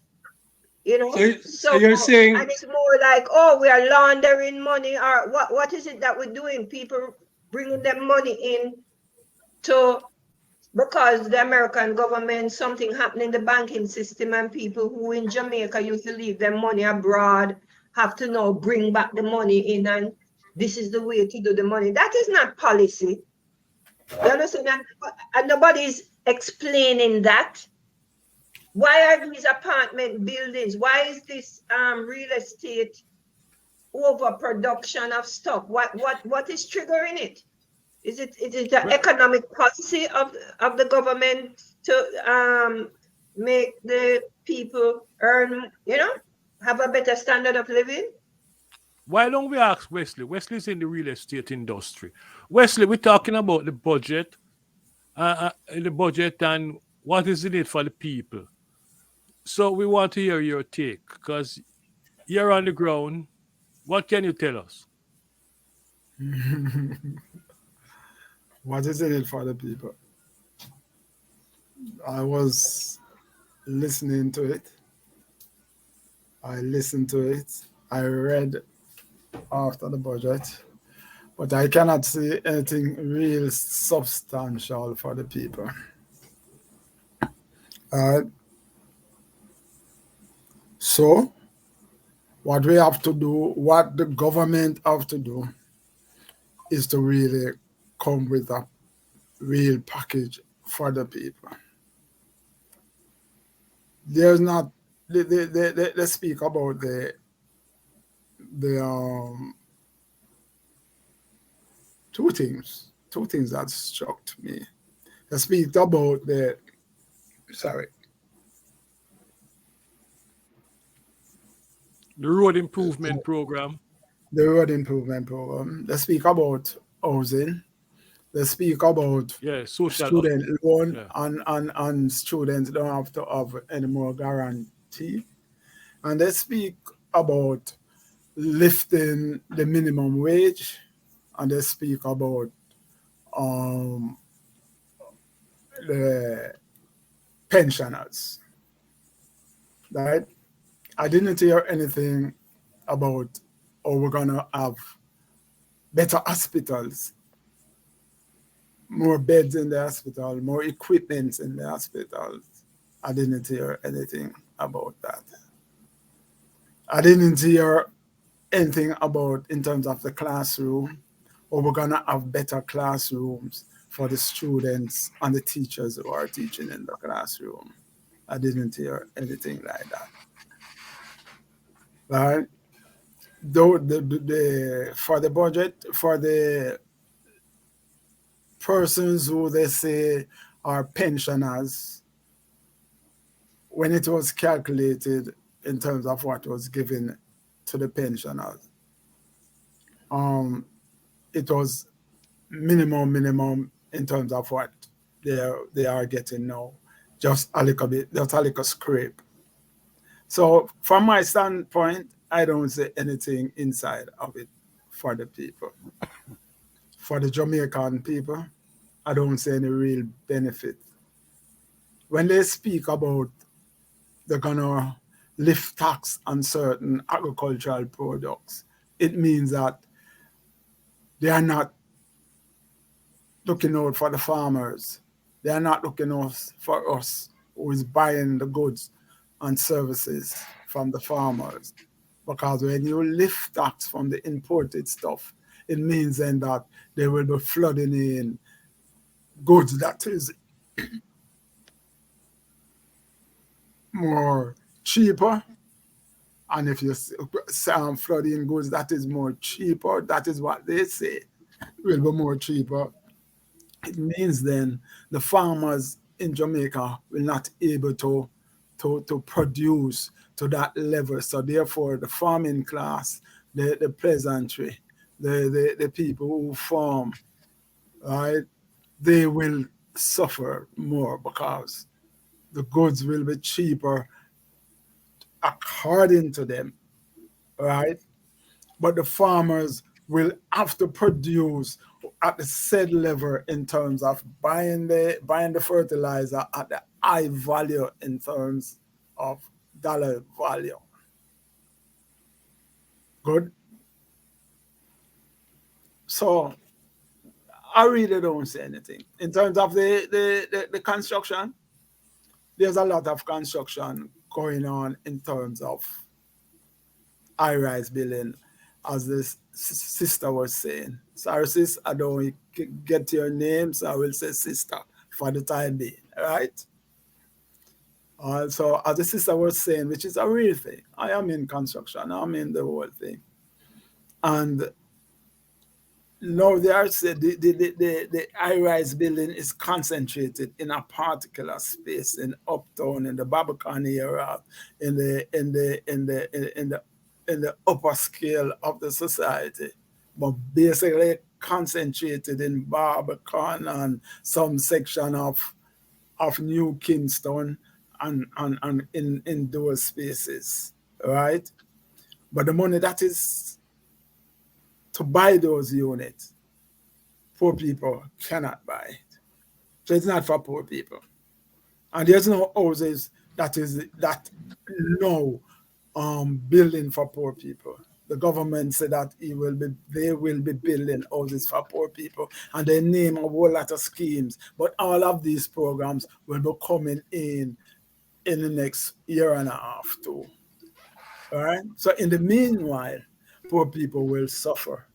you know? So you're saying, and it's more like, oh, we are laundering money, or what is it that we're doing? People bringing them money in to, because the American government, something happened in the banking system, and people who in Jamaica used to leave their money abroad have to now bring back the money in, and this is the way to do the money. That is not policy. You understand? And nobody's explaining that. Why are these apartment buildings? Why is this real estate overproduction of stuff? What is triggering it? Is it the economic policy of the government to make the people earn, you know, have a better standard of living? Why don't we ask Wesley? Wesley's in the real estate industry. Wesley, we're talking about the budget and what is in it for the people. So we want to hear your take because you're on the ground. What can you tell us? What is in it for the people? I was listening to it. I listened to it. I read after the budget, but I cannot see anything real substantial for the people. So what we have to do, what the government have to do, is to really come with a real package for the people. There's not, they speak about the two things that struck me. They speak about the road improvement program. The road improvement program. They speak about housing. They speak about social student loan, and students don't have to have any more guarantee. And they speak about lifting the minimum wage, and they speak about the pensioners. Right? I didn't hear anything about how we're gonna have better hospitals more beds in the hospital, more equipment in the hospital. I didn't hear anything about that. I didn't hear anything about in terms of the classroom, or we're gonna have better classrooms for the students and the teachers who are teaching in the classroom. I didn't hear anything like that. Right? Though the for the budget for the persons who they say are pensioners, when it was calculated in terms of what was given to the pensioners, um, it was minimum in terms of what they are getting now, just a little bit, just a little scrape. So from my standpoint, I don't see anything inside of it for the people. For the Jamaican people, I don't see any real benefit. When they speak about they're gonna lift tax on certain agricultural products, it means that they are not looking out for the farmers. They are not looking out for us who is buying the goods and services from the farmers. Because when you lift tax from the imported stuff, it means then that they will be flooding in goods that is more cheaper. And if you flooding goods that is more cheaper, that is what they say will be more cheaper. It means then the farmers in Jamaica will not able to produce to that level. So therefore the farming class, the peasantry, the people who farm, right, they will suffer more because the goods will be cheaper according to them, right? But the farmers will have to produce at the said level in terms of buying the fertilizer at the high value in terms of dollar value. Good. So I really don't say anything. In terms of the construction, there's a lot of construction going on in terms of high-rise building, as this sister was saying. Sorry, sis, I don't get your name, so I will say sister for the time being, right? So as the sister was saying, which is a real thing, I am in construction, I'm in the whole thing. And now they are saying the high-rise building is concentrated in a particular space in uptown, in the Barbican area, in the upper scale of the society, but basically concentrated in Barbican and some section of New Kingston and in those spaces, right? But the money that is to buy those units, poor people cannot buy it. So it's not for poor people. And there's no houses that no building for poor people. The government said that they will be building houses for poor people, and they name a whole lot of schemes. But all of these programs will be coming in the next year and a half too. All right. So in the meanwhile, poor people will suffer,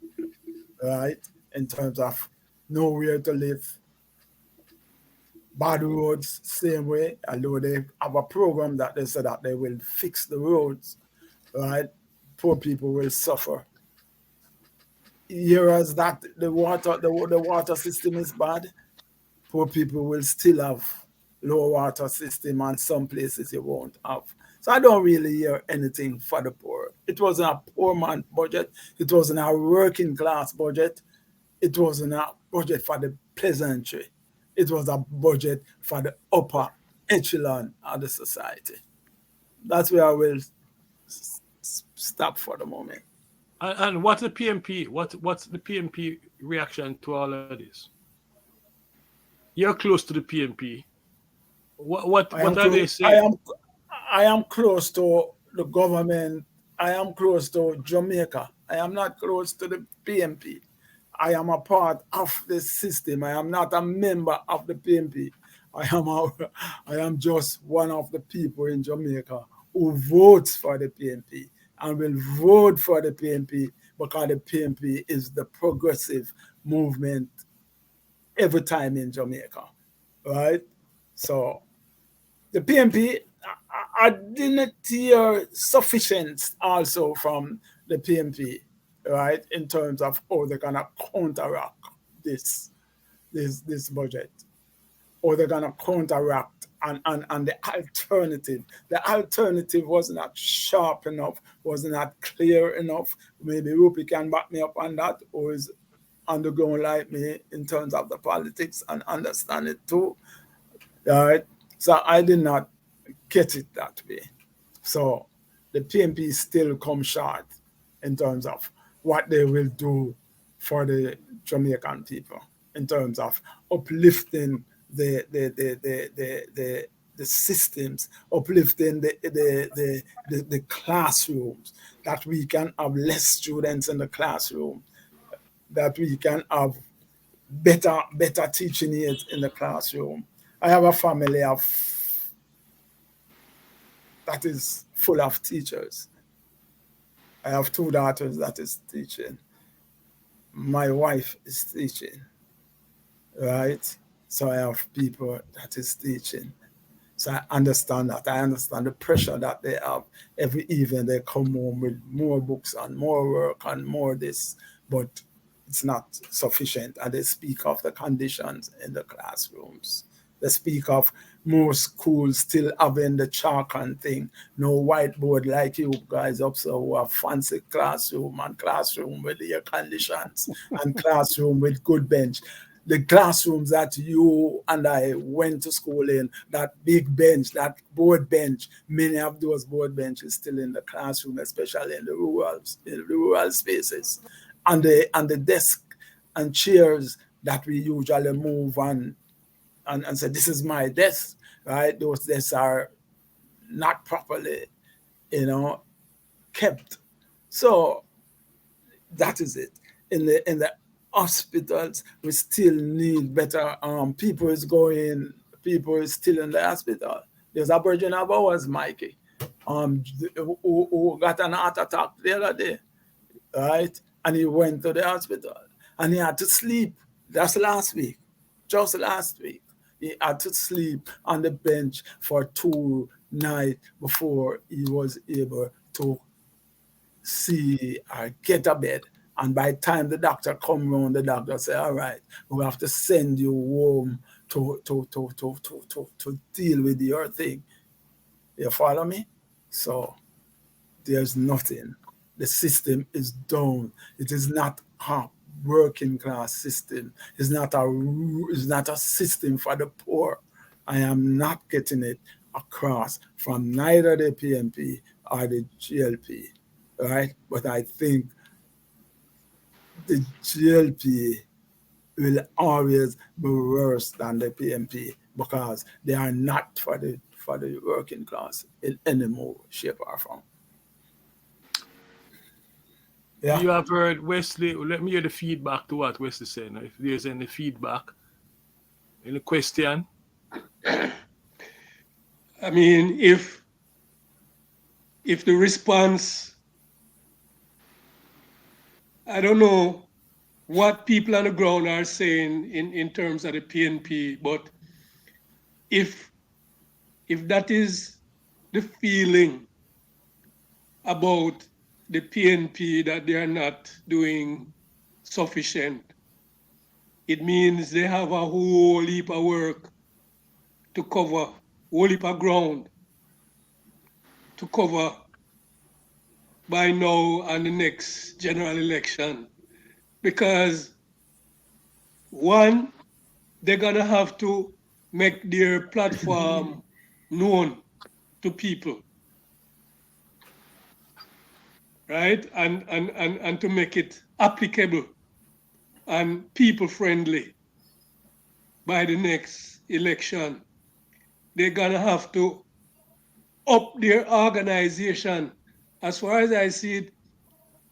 right? In terms of nowhere to live, bad roads, same way. Although they have a program that they said that they will fix the roads, right? Poor people will suffer. Areas that the water system is bad, poor people will still have low water system, and some places you won't have. So I don't really hear anything for the poor. It wasn't a poor man budget. It wasn't a working class budget. It wasn't a budget for the peasantry. It was a budget for the upper echelon of the society. That's where I will stop for the moment. And what's the PMP? What's the PMP reaction to all of this? You're close to the PMP. What are they saying? I am close to the government. I am close to Jamaica. I am not close to the PMP. I am a part of the system. I am not a member of the PNP. I am just one of the people in Jamaica who votes for the PNP and will vote for the PNP because the PNP is the progressive movement every time in Jamaica, right? So the PNP, I didn't hear sufficient also from the PNP, right, in terms of how they're gonna counteract this budget, or they're gonna counteract and the alternative. The alternative was not sharp enough, was not clear enough. Maybe Rupi can back me up on that, or is undergoing like me in terms of the politics and understand it too. Right? So I did not get it that way. So the PNP still come short in terms of what they will do for the Jamaican people, in terms of uplifting the systems, uplifting the classrooms, that we can have less students in the classroom, that we can have better teaching aids in the classroom. I have a family of that is full of teachers. I have 2 daughters that is teaching. My wife is teaching, right? So I have people that is teaching. So I understand that. I understand the pressure that they have. Every evening they come home with more books and more work and more this, but it's not sufficient. And they speak of the conditions in the classrooms. They speak of more schools still having the chalk and thing, no whiteboard like you guys up, so who have fancy classroom and classroom with air conditions and classroom with good bench. The classrooms that you and I went to school in, that big bench, that board bench, many of those board benches still in the classroom, especially in the rural spaces. And the desk and chairs that we usually move on and say, this is my desk, right? Those desks are not properly, kept. So that is it. In the hospitals, we still need better people is still in the hospital. There's a virgin of ours, Mikey, who got an heart attack the other day, right? And he went to the hospital and he had to sleep. That's just last week. He had to sleep on the bench for 2 nights before he was able to see or get a bed. And by the time the doctor come around, the doctor say, all right, we have to send you home to deal with your thing. You follow me? So there's nothing. The system is down. It is not a working class system. It's not a system for the poor. I am not getting it across from neither the PNP or the GLP, right? But I think the GLP will always be worse than the PNP because they are not for the working class in any more shape or form. Yeah. You have heard Wesley. Let me hear the feedback to what Wesley said. If there's any feedback, any question. I mean, if the response, I don't know what people on the ground are saying in terms of the PNP, but if that is the feeling about the PNP, that they are not doing sufficient, it means they have a whole heap of work to cover, whole heap of ground to cover by now and the next general election. Because one, they're gonna have to make their platform known to people, right? And to make it applicable and people friendly by the next election. They're gonna have to up their organization. As far as I see it,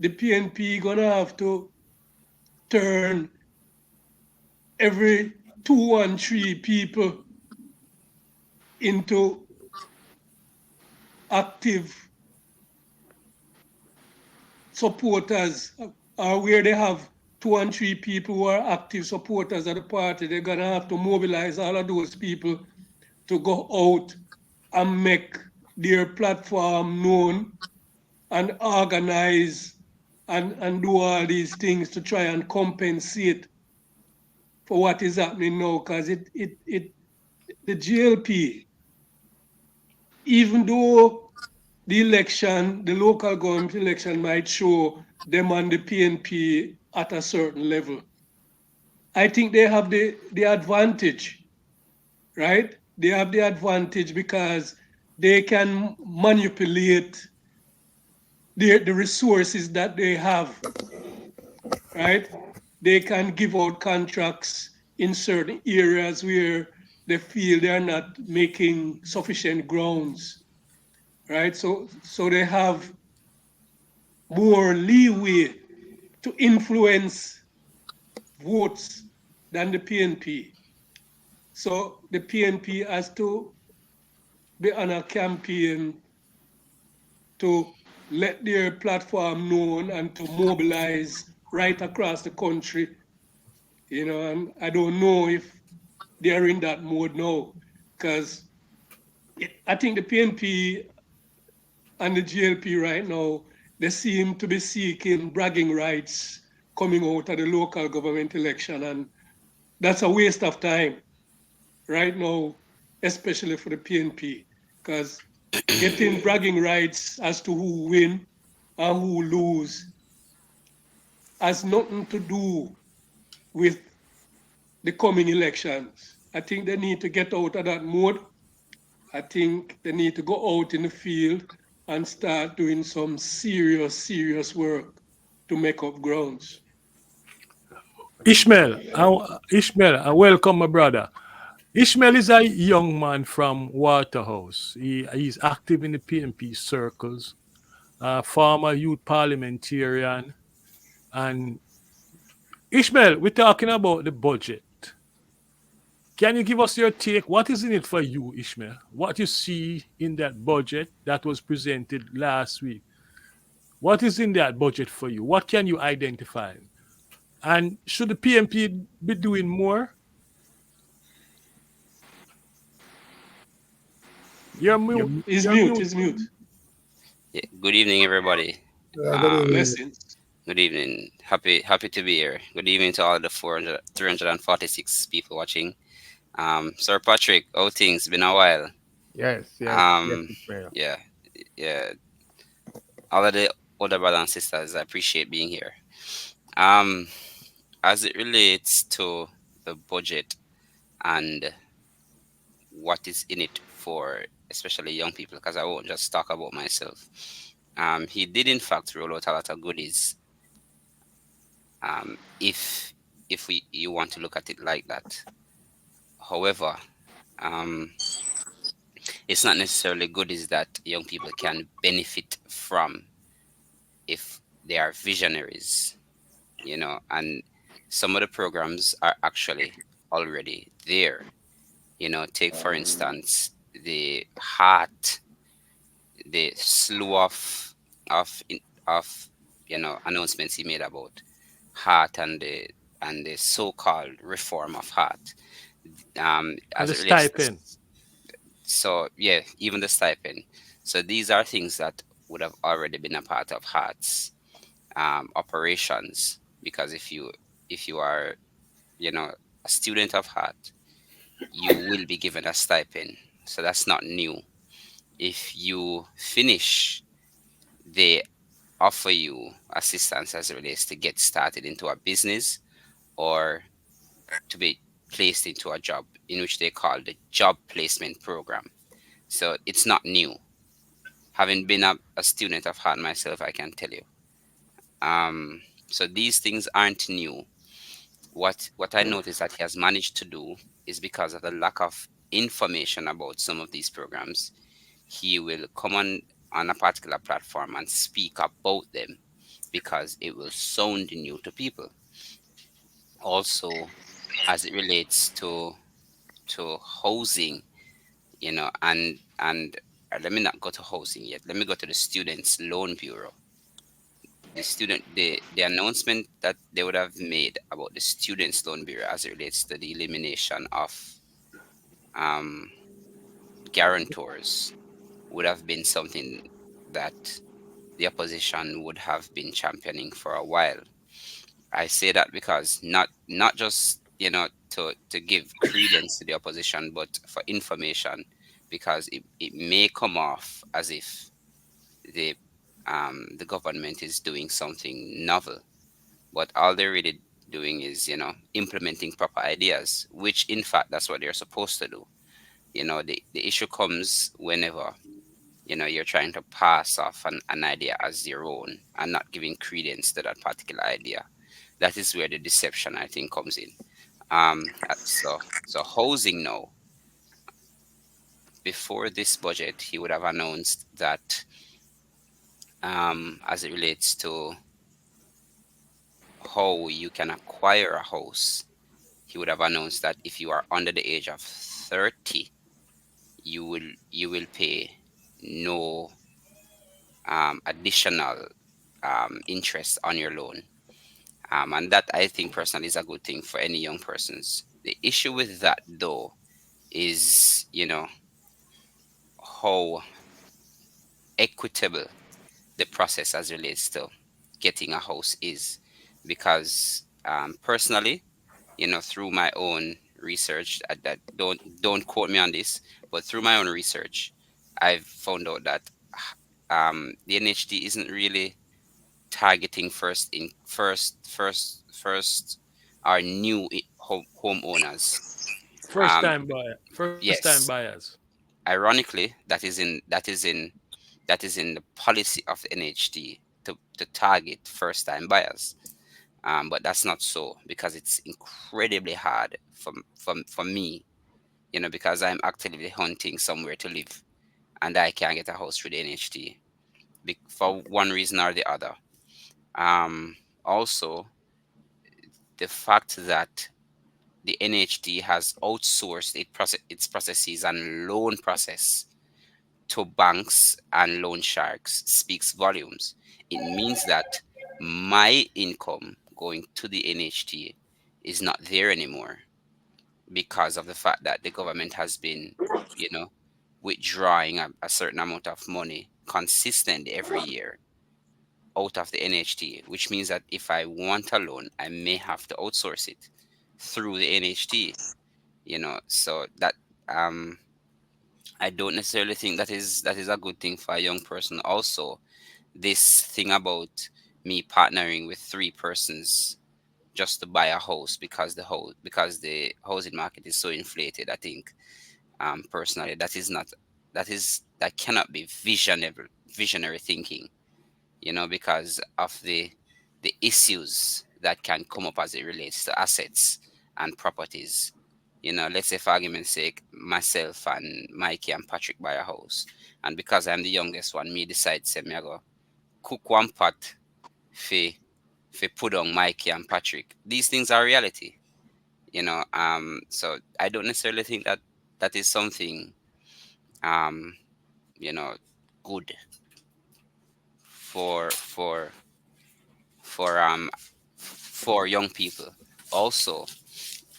the PNP gonna have to turn every 2 and 3 people into active supporters, or where they have 2 and 3 people who are active supporters of the party, they're gonna have to mobilize all of those people to go out and make their platform known and organize and do all these things to try and compensate for what is happening now. Because the GLP, even though the local government election might show them and the PNP at a certain level, I think they have the advantage, right? They have the advantage because they can manipulate the resources that they have, right? They can give out contracts in certain areas where they feel they're not making sufficient grounds, right? So they have more leeway to influence votes than the PNP. So the PNP has to be on a campaign to let their platform known and to mobilize right across the country, and I don't know if they're in that mode now, because I think the PNP and the GLP right now, they seem to be seeking bragging rights coming out of the local government election, and that's a waste of time right now, especially for the PNP, because getting bragging rights as to who win and who lose has nothing to do with the coming elections. I think they need to get out of that mode. I think they need to go out in the field and start doing some serious, serious work to make up grounds. Ishmael, welcome, my brother. Ishmael is a young man from Waterhouse. He's active in the PNP circles, former youth parliamentarian. And Ishmael, we're talking about the budget. Can you give us your take? What is in it for you, Ishmael? What you see in that budget that was presented last week? What is in that budget for you? What can you identify? And should the PMP be doing more? You're mute. He's You're mute, mute. he's mute. Yeah, good evening, everybody. Good evening. Blessings. Good evening. Happy to be here. Good evening to all the 346 people watching. Sir Patrick, how things? Been a while. Yes, Um, Ishmael. yeah, yeah. All of the older brothers and sisters, I appreciate being here. Um, as it relates to the budget and what is in it for especially young people, because I won't just talk about myself. He did in fact roll out a lot of goodies. If you want to look at it like that. However, um, it's not necessarily goodies that young people can benefit from if they are visionaries, and some of the programs are actually already there. Take for instance the heart, the slew of announcements he made about heart and the so-called reform of heart, And as the it relates to, stipend. so yeah, even the stipend. So these are things that would have already been a part of heart's operations, because if you are a student of heart, you will be given a stipend. So that's not new. If you finish, they offer you assistance as it relates to get started into a business or to be placed into a job, in which they call the job placement program. So it's not new. Having been a student of heart myself, I can tell you. So these things aren't new. What I noticed that he has managed to do is, because of the lack of information about some of these programs, he will come on a particular platform and speak about them because it will sound new to people. Also, as it relates to housing, and let me not go to housing yet. Let me go to the Students Loan Bureau. The announcement that they would have made about the Students Loan Bureau as it relates to the elimination of um, guarantors would have been something that the opposition would have been championing for a while. I say that because not just to give credence to the opposition, but for information, because it may come off as if the the government is doing something novel, but all they're really doing is implementing proper ideas, which in fact that's what they're supposed to do. The issue comes whenever you're trying to pass off an idea as your own and not giving credence to that particular idea. That is where the deception, I think, comes in. So housing now, before this budget, he would have announced that as it relates to how you can acquire a house, he would have announced that if you are under the age of 30, you will pay no additional interest on your loan. And that, I think, personally, is a good thing for any young persons. The issue with that, though, is how equitable the process as relates to getting a house is, because personally, through my own research, that don't quote me on this, but through my own research, I've found out that the NHD isn't really targeting first our new homeowners. Um, First time yes, buyers. ironically, that is in the policy of the NHD to target first time buyers. But that's not so, because it's incredibly hard for me, because I'm actively hunting somewhere to live and I can't get a house through the NHD for one reason or the other. Also, the fact that the NHD has outsourced its processes and loan process to banks and loan sharks speaks volumes. It means that my income going to the NHT is not there anymore, because of the fact that the government has been, you know, withdrawing a certain amount of money consistently every year out of the NHT, which means that if I want a loan, I may have to outsource it through the NHT, so that um I don't necessarily think that is a good thing for a young person. Also, this thing about me partnering with three persons just to buy a house because the housing market is so inflated. I think personally that cannot be visionary thinking. Because of the issues that can come up as it relates to assets and properties. Let's say for argument's sake, myself and Mikey and Patrick buy a house, and because I'm the youngest one, me decide say me I go cook one pot for put on Mikey and Patrick. These things are reality. So I don't necessarily think that is something um you know good for for um for young people. Also,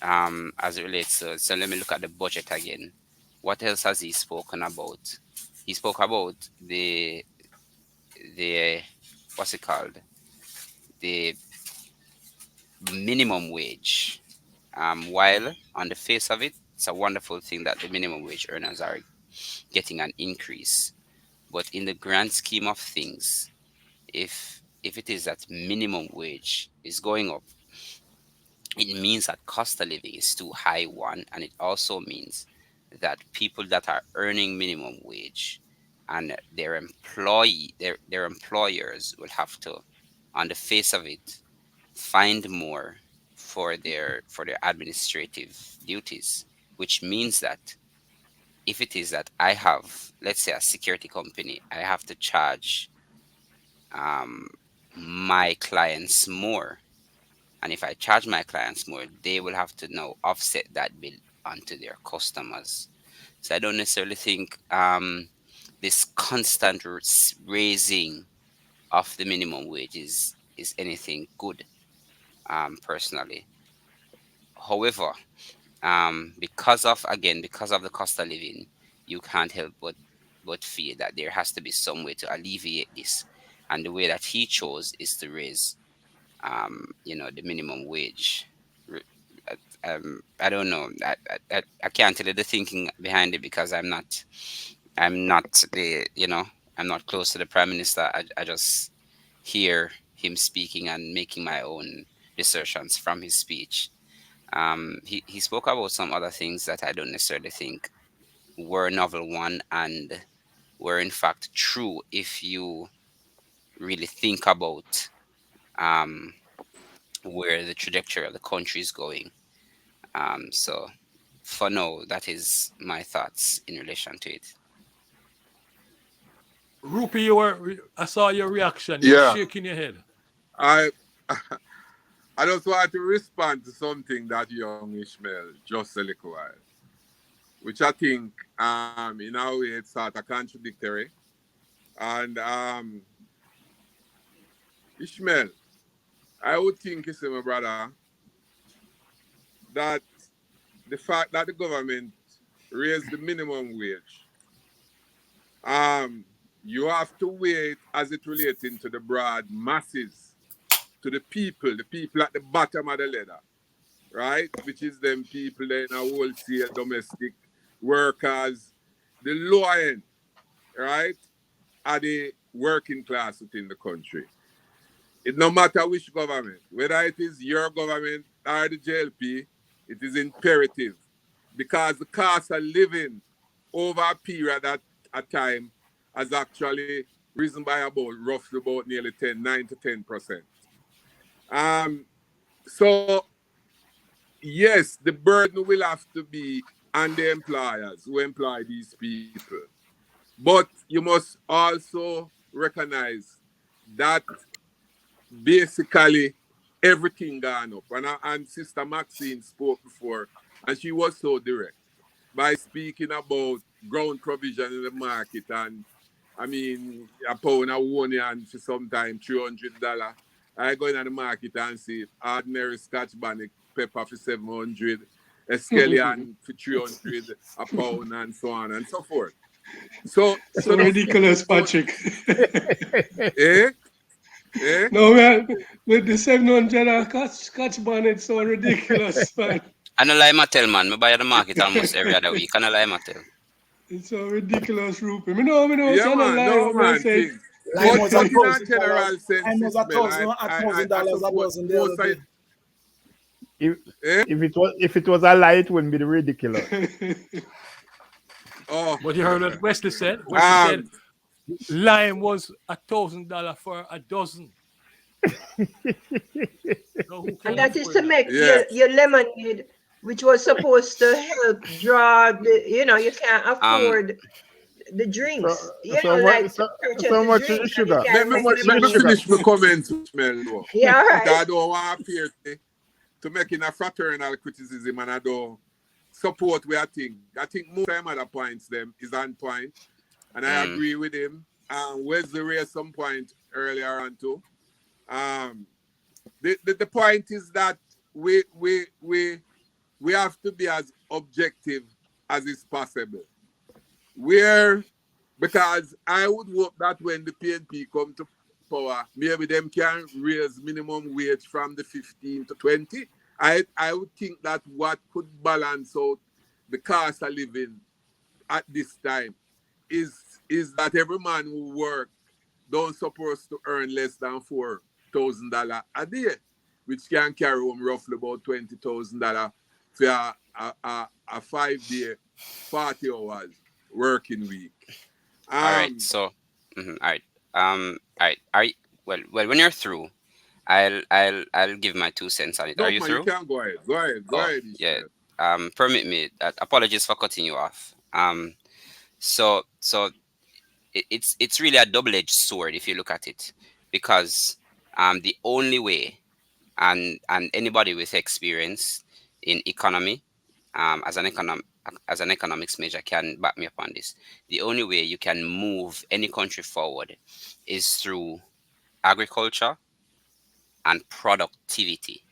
as it relates to, so let me look at the budget again. What else has he spoken about? He spoke about the what's it called? The minimum wage. While on the face of it, it's a wonderful thing that the minimum wage earners are getting an increase. But in the grand scheme of things, if it is that minimum wage is going up, it means that cost of living is too high, one, and it also means that people that are earning minimum wage and their employers will have to, on the face of it, find more for their administrative duties, which means that if it is that I have, let's say, a security company, I have to charge um, my clients more And if I charge my clients more, they will have to now offset that bill onto their customers. So I don't necessarily think this constant raising of the minimum wage is anything good, personally. However, because of the cost of living, you can't help but feel that there has to be some way to alleviate this. And the way that he chose is to raise, the minimum wage. Re- I don't know. I can't tell you the thinking behind it because I'm not the, I'm not close to the prime minister. I just hear him speaking and making my own assertions from his speech. He spoke about some other things that I don't necessarily think were novel one and were in fact true if you really think about um, where the trajectory of the country is going. So for now, that is my thoughts in relation to it. Rupi, I saw your reaction. You were Yeah, shaking your head. I I just want to respond to something that young Ishmael just a little while, which I think in a way it's sort of contradictory. And Ishmael, I would think, you see, my brother, that the fact that the government raised the minimum wage, um, you have to wait as it relating to the broad masses, to the people at the bottom of the ladder, right? Which is them people in a wholesale domestic workers, the low end, right? Are the working class within the country. It no matter which government, whether it is your government or the JLP, it is imperative because the cost of living over a period at a time has actually risen by about roughly about nearly 9 to 10%. Um, so yes, the burden will have to be on the employers who employ these people. But you must also recognize that basically everything gone up. And Sister Maxine spoke before, and she was so direct by speaking about ground provision in the market. And I mean, a pound of onion for sometimes $300. I go in the market and see ordinary Scotch bonnet pepper for 700, a scallion for 300 a pound, and so on and so forth. So So this, ridiculous, so Patrick. eh, eh, No, man, with the 700 Scotch bonnet, so ridiculous, man. I don't lie Mattel, man. Me buy at the market almost every other week. I don't lie Mattel. It's so ridiculous, Rupert. Me know, yeah, so I don't man, lie no, what me man, say. thing. Lime But was a but in a thousand general dollars. sense, Lime was a Ismail, thousand, a thousand I dollars a support dozen the both other sides. day. If Eh? if it was a lie, it wouldn't be ridiculous. Oh, But you heard what Wesley said? Wesley said um, lime was $1,000 for a dozen. So who And can that is to afford that? make yeah. your lemonade, which was supposed to help draw the, you can't Um, afford the So drinks. so much Like to purchase so the much is the drinks and you sugar. Let can't me How make much the is let the me money. sugar? finish my comments, Ismail, though. Yeah, all Because right. I don't want to appear to making a fraternal criticism, and I don't support where I think. I think most of other points them is on point, and I mm, agree with him. Wesley raised some point earlier on too. Um, the point is that we we we we have to be as objective as is possible. Where because I would hope that when the PNP come to power, maybe them can raise minimum wage from the 15 to 20. I would think that what could balance out the cost of living at this time is that every man who work don't supposed to earn less than $4,000 a day, which can carry home roughly about $20,000 for a 5 day, 40 hours working week. all right. Um, So, all right. All right. Well, when you're through, I'll give my 2 cents on it. Are no you man, you through? can go ahead. Go ahead. Go Oh, ahead, yeah. Ishmael. Permit me. Apologies for cutting you off. So it's really a double-edged sword if you look at it, because the only way and anybody with experience in economy, as an economics major, can back me up on this. The only way you can move any country forward is through agriculture and productivity.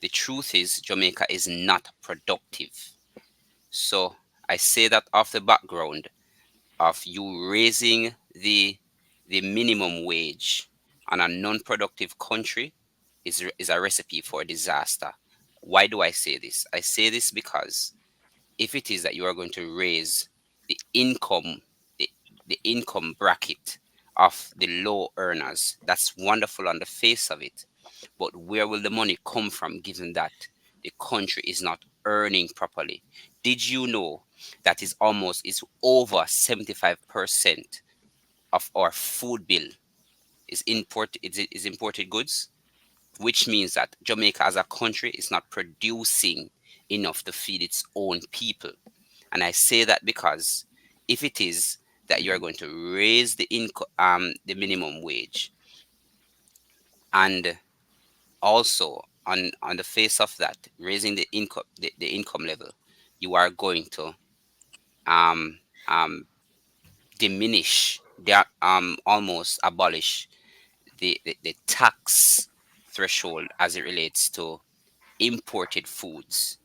The truth is, Jamaica is not productive. So I say that off the background of you raising the minimum wage on a non-productive country is a recipe for disaster. Why do I say this? I say this because if it is that you are going to raise the income, the, the income bracket of the low earners, that's wonderful on the face of it. But where will the money come from given that the country is not earning properly? Did you know that is over 75% of our food bill is imported goods, which means that Jamaica as a country is not producing enough to feed its own people. And I say that because if it is that you are going to raise the minimum wage, and also on the face of that, raising the income level, you are going to um um diminish almost abolish the tax threshold as it relates to imported foods.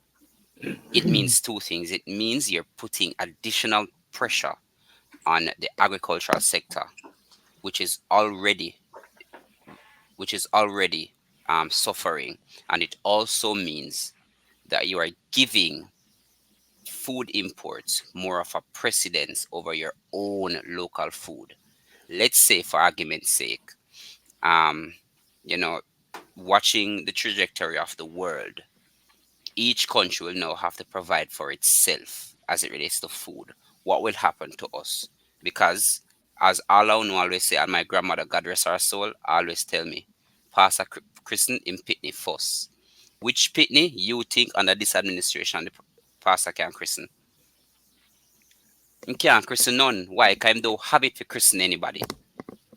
It means two things. It means you're putting additional pressure on the agricultural sector, which is already suffering, and it also means that you are giving food imports more of a precedence over your own local food. Let's say, for argument's sake, um, you know, watching the trajectory of the world, each country will now have to provide for itself as it relates to food. What will happen to us? Because, as Allah will always say, and my grandmother, God rest her soul, always tell me, Pastor Christian in Pitney first. Which Pitney you think under this administration the pastor can christen? He can't christen none. Why? Because he don't have it to christen anybody.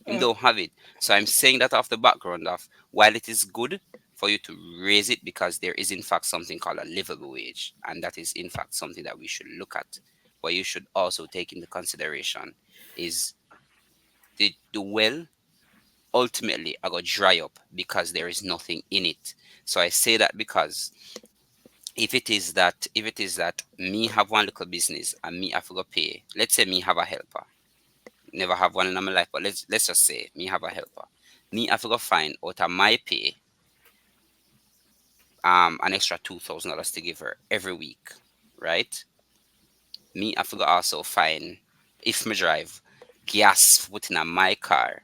He Uh, don't have it. So I'm saying that off the background of, while it is good for you to raise it because there is in fact something called a livable wage, and that is in fact something that we should look at. What you should also take into consideration is the well ultimately are going to dry up because there is nothing in it. So I say that because if it is that me have one little business and me have to go pay, let's say me have a helper, never have one in my life, but let's just say me have a helper. Me have to go find out of my pay an extra $2,000 to give her every week, right? Me have to go also find, if me drive, gas put in my car,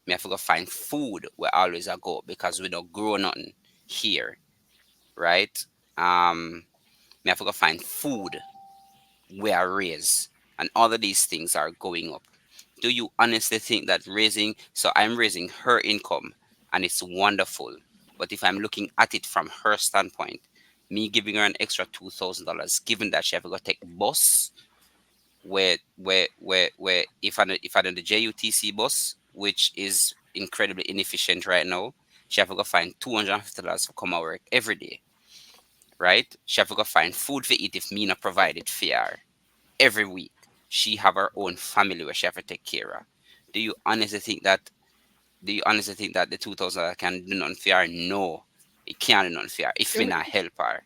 me have to go find food where always I go because we don't grow nothing here, right? Me have to go find food where I raise, and all of these things are going up. Do you honestly think that so I'm raising her income and it's wonderful, but if I'm looking at it from her standpoint, me giving her an extra $2,000, given that she have to go take bus, where if I on the JUTC bus, which is incredibly inefficient right now, she have to go find $250 to come to work every day, right? She have to go find food to eat if me not provide it for her every week. She have her own family where she have to take care of. Do you honestly think that? Do you honestly think that the 2,000 can do nothing for her? No, it can't do nothing for her if we can, not help her.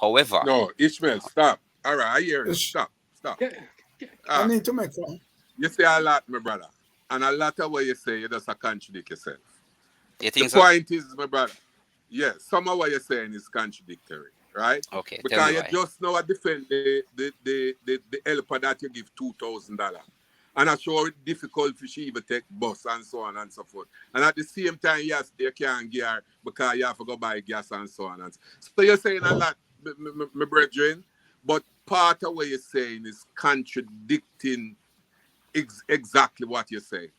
However, No, Ishmael, stop. All right, I hear you. Ish, Stop, stop. can, I Ah, need to make one. you say a lot, my brother. And a lot of what you say, you just a contradict yourself. you The think so? point is, my brother, yes, some of what you're saying is contradictory, right? Okay, tell me Because you why. just now defend the helper that you give $2,000. And I'm sure it's difficult for she even take bus and so on and so forth. And at the same time, yes, you can't get her because you have to go buy gas and so on. So you're saying a lot, my brethren, but part of what you're saying is contradicting exactly what you're saying.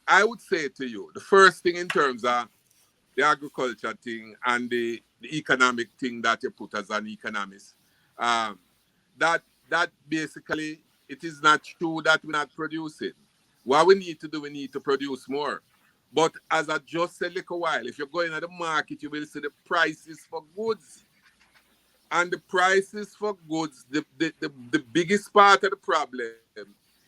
I would say to you, the first thing in terms of the agriculture thing and the economic thing that you put as an economist, um, that basically it is not true that we're not producing. What we need to do, we need to produce more. But as I just said a little while, if you're going at the market, you will see the prices for goods. And the prices for goods, the biggest part of the problem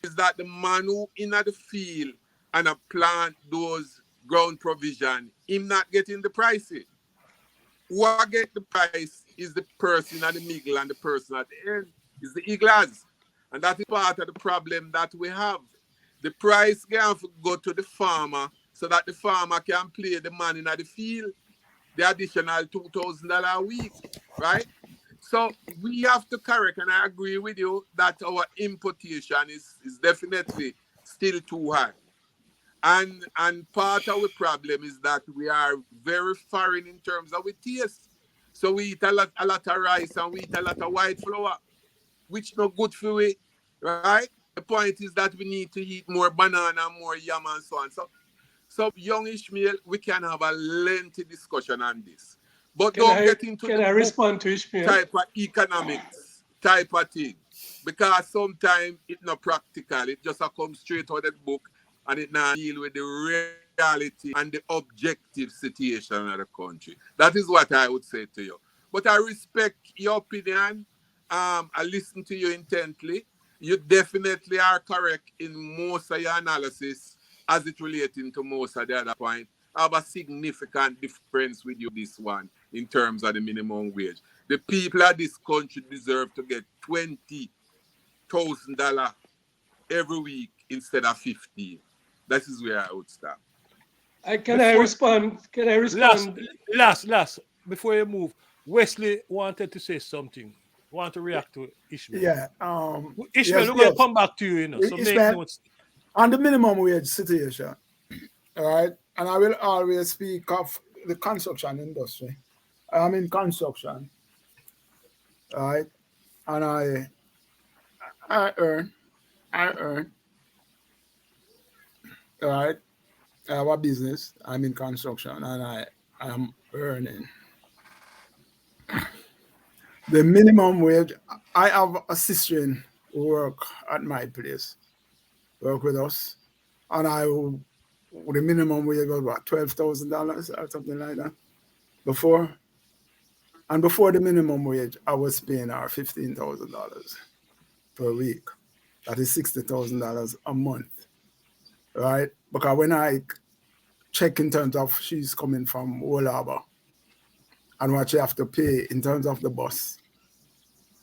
is that the man who in the field and a plant those ground provision, him not getting the pricing. Who get the price is the person at the middle and the person at the end is the iglas. And that is part of the problem that we have. The price can go to the farmer so that the farmer can play the man in the field, the additional $2,000 a week, right? So we have to correct, and I agree with you that our importation is definitely still too high. And part of the problem is that we are very foreign in terms of our taste. So we eat a lot of rice and we eat a lot of white flour, which not good for we, right? The point is that we need to eat more banana, more yam and so on. So young Ishmael, we can have a lengthy discussion on this. But don't get into can the I respond to Ishmael? type of economics type of thing. Because sometimes it's not practical. It just comes straight out of the book and it now deal with the reality and the objective situation of the country. That is what I would say to you. But I respect your opinion. I listen to you intently. You definitely are correct in most of your analysis as it relating to most of the other point. I have a significant difference with you this one in terms of the minimum wage. The people of this country deserve to get $20,000 every week instead of 15. That is where I would stop. Can I respond? Can I respond? Last, before you move, Wesley wanted to say something. Want to react to Ishmael? Yeah. Ishmael, we're going to come back to you, you know. So make Ishmael, notes. on the minimum wage situation, all right, and I will always speak of the construction industry. I'm in construction, all right, and I earn, all right. I have a business. I'm in construction, and I am earning the minimum wage. I have a sister who work at my place, work with us, and the minimum wage was what, $12,000 or something like that before. And before the minimum wage, I was paying her $15,000 per week. That is $60,000 a month, right? Because when I check in terms of she's coming from Old Harbor and what she have to pay in terms of the bus,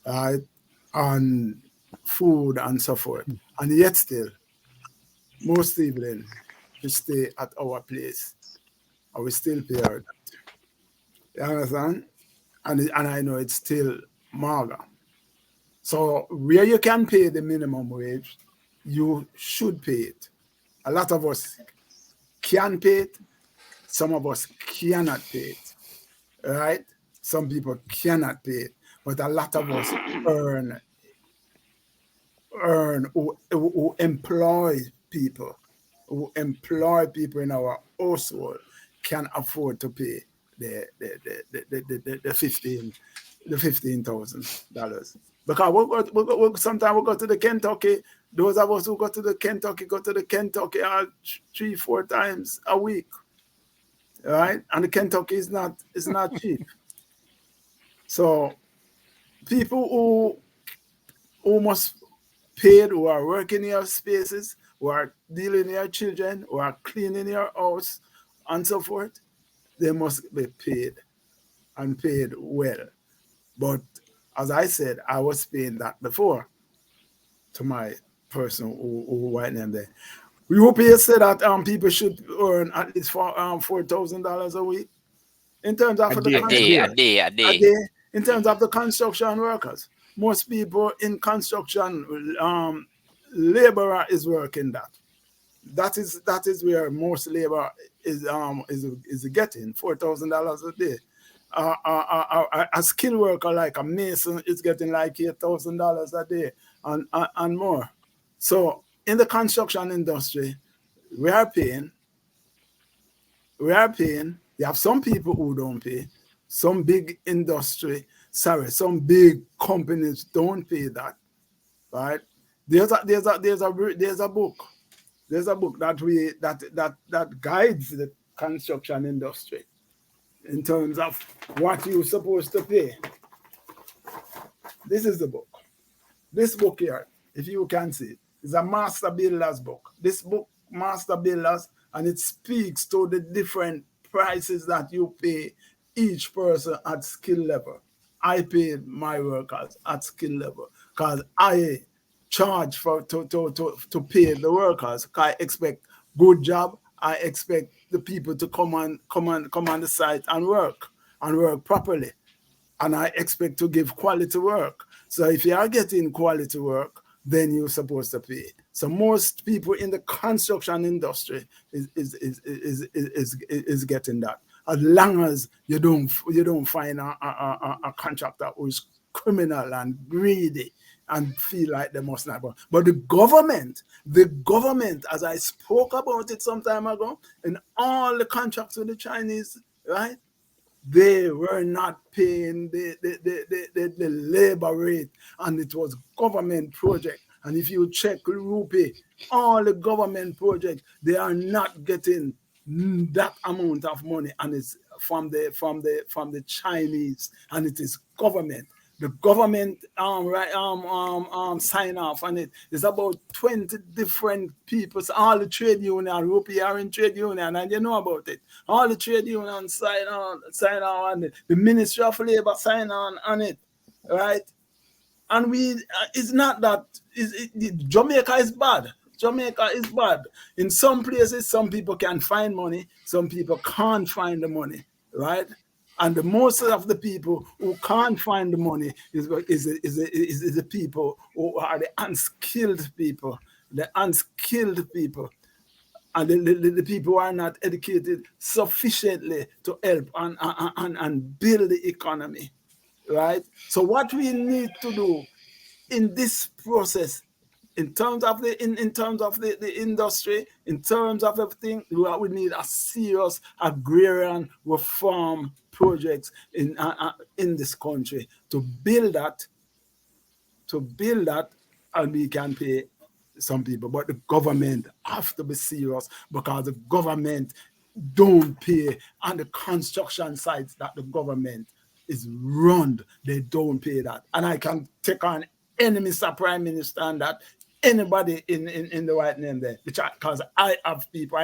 right, and food and so forth, and yet still, most evening, we stay at our place, and we still pay her that. You understand? And I know it's still mager. So where you can pay the minimum wage, you should pay it. A lot of us can pay it. Some of us cannot pay it. Right? Some people cannot pay it. But a lot of us who employ people in our household can afford to pay the $15,000. Because sometimes we go to the Kentucky. Those of us who go to the Kentucky 3-4 times a week, right? And the Kentucky is not cheap. So people who must pay, who are working in your spaces, who are dealing with your children, who are cleaning your house, and so forth, they must be paid and paid well. But as I said, I was paying that before to my person who white name there. UPA said that people should earn at least $4,000 a week in terms of a day. In terms of the construction workers. Most people in construction, labor is working that. That is where most labor is getting $4,000 a day. A skilled worker like a mason is getting like $8,000 a day and more. So in the construction industry, we are paying. You have some people who don't pay. Some big some big companies don't pay that, right? There's a book There's a book that guides the construction industry in terms of what you're supposed to pay. This is the book. This book here, if you can see it, is a master builder's book. This book, Master Builders, and it speaks to the different prices that you pay each person at skill level. I paid my workers at skill level because I charge to pay the workers. I expect good job. I expect the people to come on the site and work properly. And I expect to give quality work. So if you are getting quality work, then you're supposed to pay. So most people in the construction industry is getting that. As long as you don't find a contractor who is criminal and greedy and feel like they must not. But the government, as I spoke about it some time ago, in all the contracts with the Chinese, right? They were not paying the labor rate, and it was government project. And if you check Rupee, all the government projects, they are not getting that amount of money, and it's from the Chinese, and it is government. The government sign off on it. It's about 20 different people. So all the trade union, Rupee are in trade union, and you know about it. All the trade unions sign on it. The Ministry of Labor sign on it, right? And it's not that Jamaica is bad. Jamaica is bad. In some places, some people can find money, some people can't find the money, right? And the most of the people who can't find the money is the people who are the unskilled people, and the people who are not educated sufficiently to help and build the economy, right? So what we need to do in this process, in terms of the industry, in terms of everything, we need a serious agrarian reform projects in this country to build that, and we can pay some people. But the government have to be serious, because the government don't pay on the construction sites that the government is run. They don't pay that. And I can take on any Mr. Prime Minister and that, anybody in the right name there, because I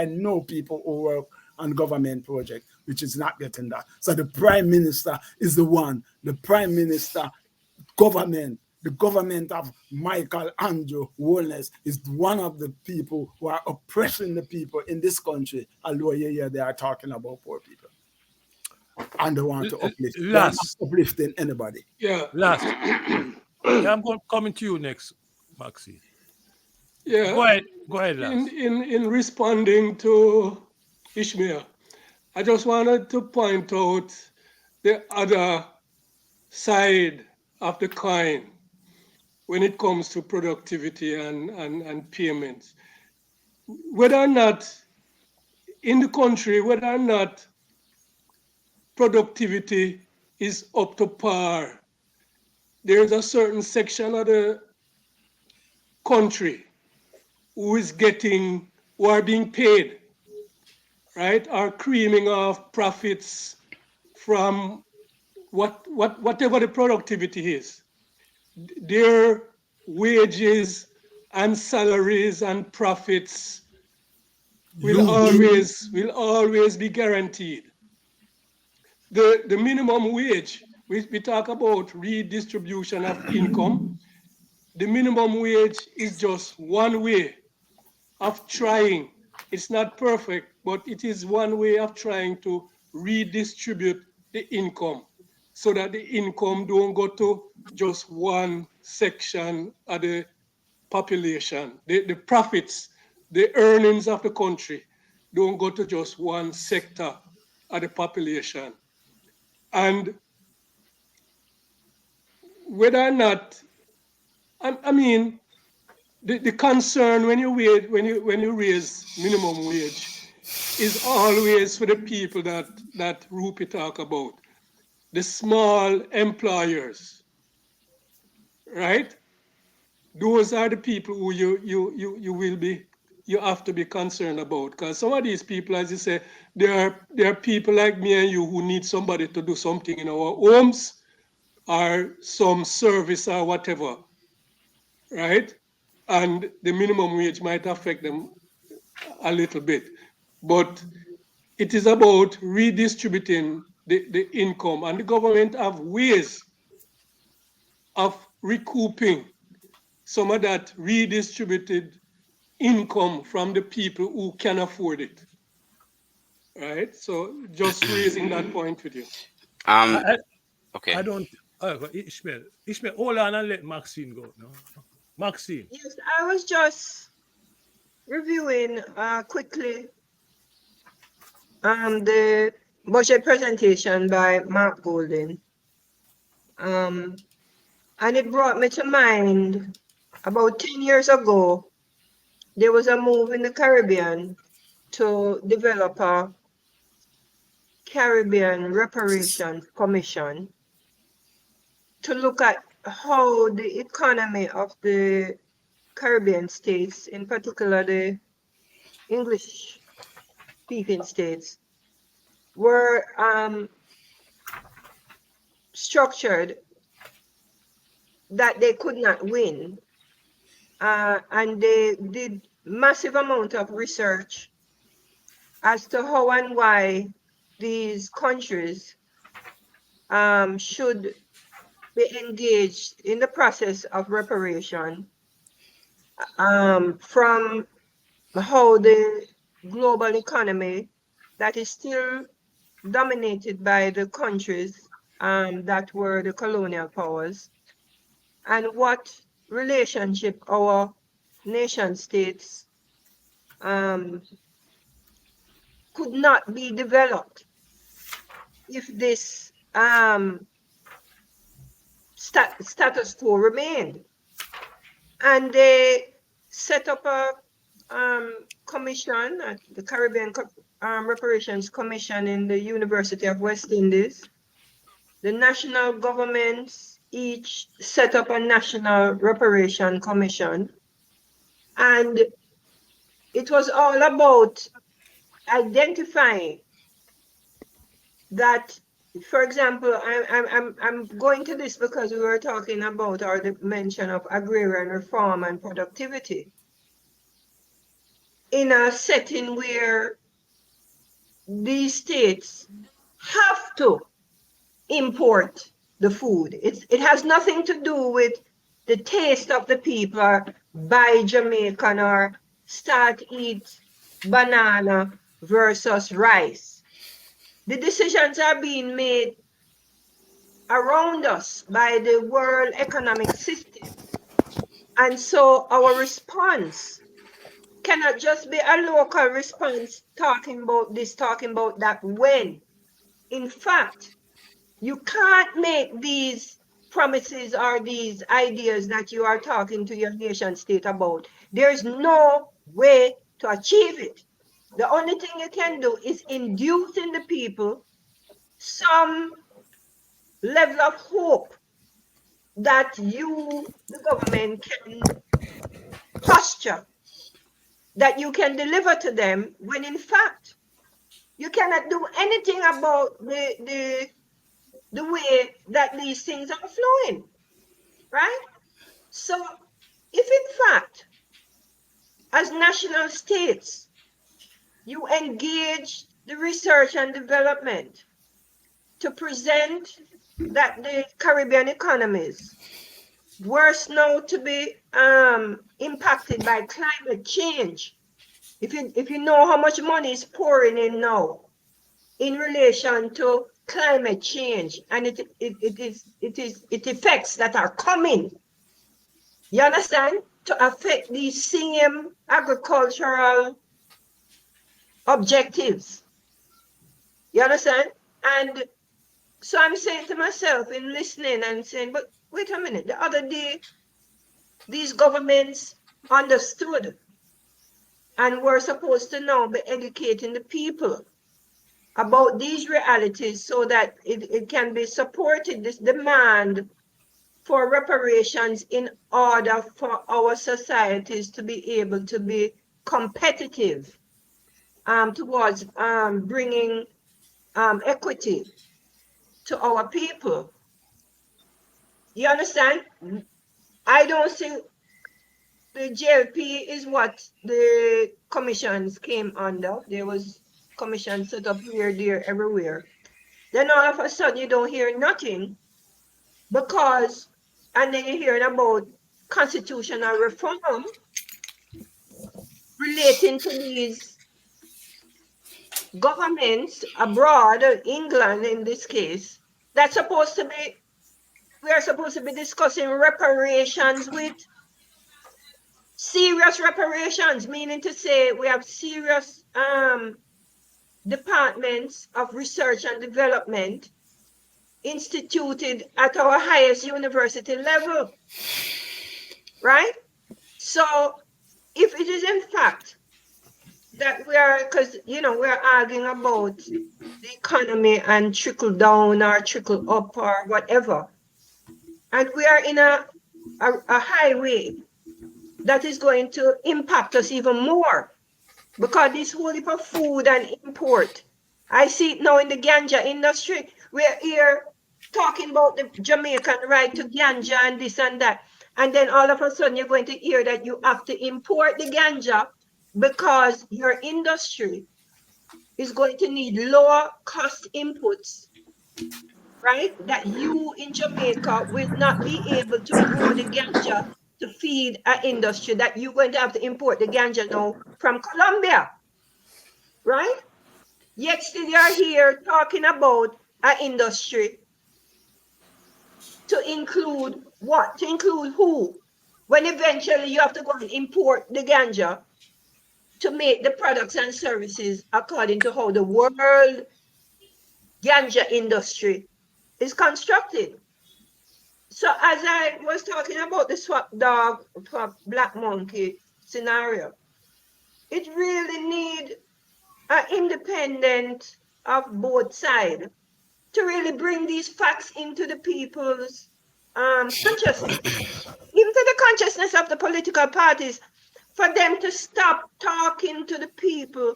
know people who work on government projects, which is not getting that. So the Prime Minister is the one, the Prime Minister government, the government of Michael Andrew Wallace is one of the people who are oppressing the people in this country, although they are talking about poor people. And they want to uplift. They're not uplifting anybody. Yeah. Last. Yeah, I'm coming to you next, Maxi. Yeah. Go ahead, Last. In responding to Ishmael, I just wanted to point out the other side of the coin when it comes to productivity and payments. Whether or not in the country, whether or not productivity is up to par, there is a certain section of the country who are being paid, right, are creaming off profits from whatever the productivity is. Their wages and salaries and profits will always be guaranteed. The minimum wage, we talk about redistribution of income. The minimum wage is just one way of trying. It's not perfect, but it is one way of trying to redistribute the income so that the income don't go to just one section of the population. The profits, the earnings of the country don't go to just one sector of the population. And whether or not, I mean, the concern when you raise minimum wage is always for the people that Rupi talk about, the small employers, right? Those are the people who you you have to be concerned about. Because some of these people, as you say, there are people like me and you who need somebody to do something in our homes or some service or whatever, right? And the minimum wage might affect them a little bit. But it is about redistributing the income, and the government have ways of recouping some of that redistributed income from the people who can afford it. Right? So just raising that point with you. Um. I, Okay. I don't. Ishmael, Ishmael, hold on and let Maxine go now. Maxine, Yes, I was just reviewing quickly the budget presentation by Mark Golden. And it brought me to mind about 10 years ago, there was a move in the Caribbean to develop a Caribbean Reparations Commission to look at how the economy of the Caribbean states, in particular the English speaking states, were structured that they could not win. And they did massive amount of research as to how and why these countries should be engaged in the process of reparation from how the global economy that is still dominated by the countries that were the colonial powers, and what relationship our nation states could not be developed if this status quo remained. And they set up a commission, the Caribbean Reparations Commission in the University of West Indies. The national governments each set up a national reparation commission. And it was all about identifying that, for example, I'm going to this because we were talking about or the mention of agrarian reform and productivity. In a setting where these states have to import the food, it has nothing to do with the taste of the people or buy Jamaican or start eat banana versus rice. The decisions are being made around us by the world economic system. And so our response cannot just be a local response talking about this, talking about that, when in fact you can't make these promises or these ideas that you are talking to your nation state about. There's no way to achieve it. The only thing you can do is induce in the people some level of hope that you, the government, can posture, that you can deliver to them, when in fact you cannot do anything about the way that these things are flowing, right? So if in fact, as national states, you engage the research and development to present that the Caribbean economies, worse now to be impacted by climate change. If you know how much money is pouring in now in relation to climate change, and it effects that are coming, you understand, to affect these same agricultural objectives. You understand? And so I'm saying to myself in listening and saying, but wait a minute, the other day, these governments understood and were supposed to now be educating the people about these realities so that it can be supported, this demand for reparations, in order for our societies to be able to be competitive towards bringing equity to our people. You understand? I don't see the JLP is what the commissions came under. There was commissions set up here, there, everywhere. Then all of a sudden you don't hear nothing because, and then you hear about constitutional reform relating to these governments abroad, England in this case, that's supposed to be, we are supposed to be discussing reparations with serious reparations, meaning to say we have serious departments of research and development instituted at our highest university level, right? So if it is in fact that we are, because we're arguing about the economy and trickle down or trickle up or whatever, and we are in a highway that is going to impact us even more, because this whole heap of food and import, I see it now in the ganja industry. We're here talking about the Jamaican right to ganja and this and that, and then all of a sudden you're going to hear that you have to import the ganja because your industry is going to need lower cost inputs, right? That you in Jamaica will not be able to grow the ganja to feed an industry, that you're going to have to import the ganja now from Colombia, right? Yet still you're here talking about an industry to include what? To include who? When eventually you have to go and import the ganja to make the products and services according to how the world ganja industry is constructed. So as I was talking about the swap dog, swap black monkey scenario, it really need an independent of both sides to really bring these facts into the people's consciousness, even to the consciousness of the political parties, for them to stop talking to the people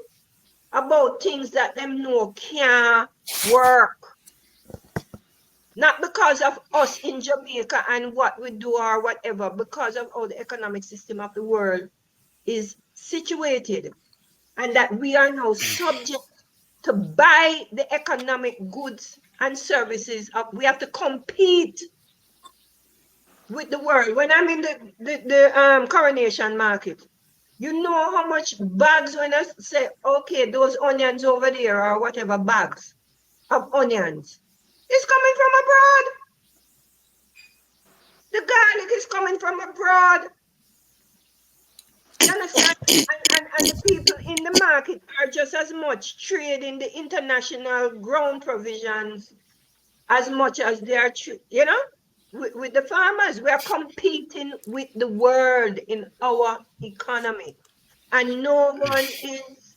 about things that them know can't work. Not because of us in Jamaica and what we do or whatever, because of how the economic system of the world is situated, and that we are now subject to buy the economic goods and services of, we have to compete with the world. When I'm in the coronation market, you know how much bags, when I say, okay, those onions over there or whatever bags of onions is coming from abroad. The garlic is coming from abroad. You understand? And the people in the market are just as much trading the international ground provisions as much as they are, with the farmers. We are competing with the world in our economy. And no one is,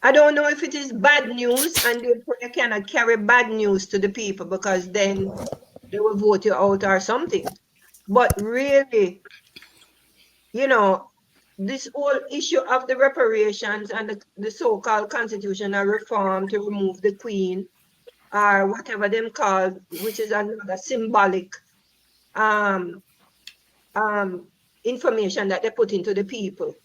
I don't know if it is bad news, and therefore you cannot carry bad news to the people because then they will vote you out or something. But really, this whole issue of the reparations and the so-called constitutional reform to remove the queen, or whatever them called, which is another symbolic information that they put into the people.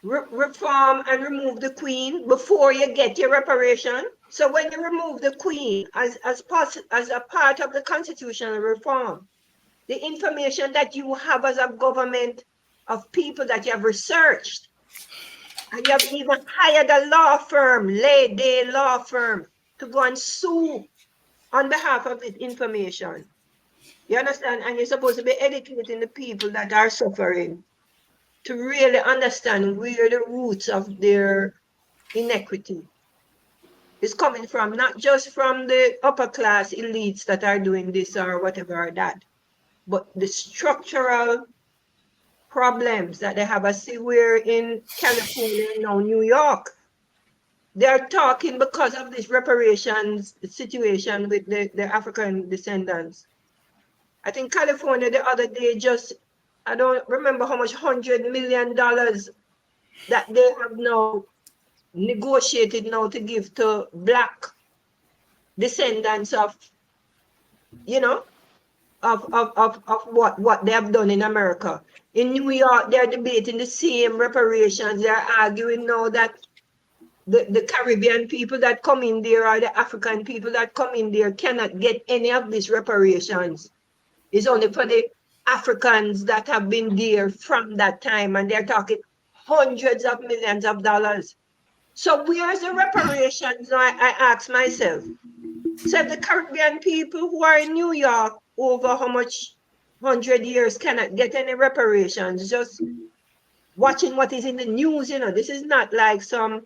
Reform and remove the queen before you get your reparation. So when you remove the queen as a part of the constitutional reform, the information that you have as a government of people that you have researched, and you have even hired a law firm, lay-day law firm, to go and sue on behalf of this information. You understand? And you're supposed to be educating the people that are suffering to really understand where the roots of their inequity is coming from, not just from the upper class elites that are doing this or whatever or that, but the structural problems that they have. I see we're in California now, New York. They are talking because of this reparations situation with the African descendants. I think California the other day just, I don't remember how much, $100 million that they have now negotiated now to give to black descendants of, you know, of what they have done in America. In New York, they're debating the same reparations. They're arguing now that the Caribbean people that come in there or the African people that come in there cannot get any of these reparations. It's only for the Africans that have been there from that time, and they're talking hundreds of millions of dollars. So where's the reparations? I ask myself. So the Caribbean people who are in New York over how much 100 years cannot get any reparations, just watching what is in the news, this is not like some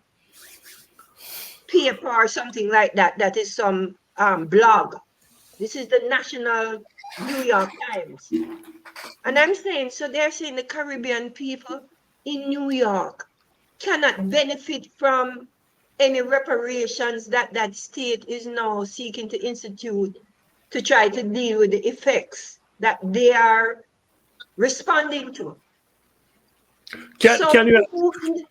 paper or something like that, that is some blog. This is the National New York Times. And I'm saying, so they're saying the Caribbean people in New York cannot benefit from any reparations that that state is now seeking to institute to try to deal with the effects that they are responding to. Can So can you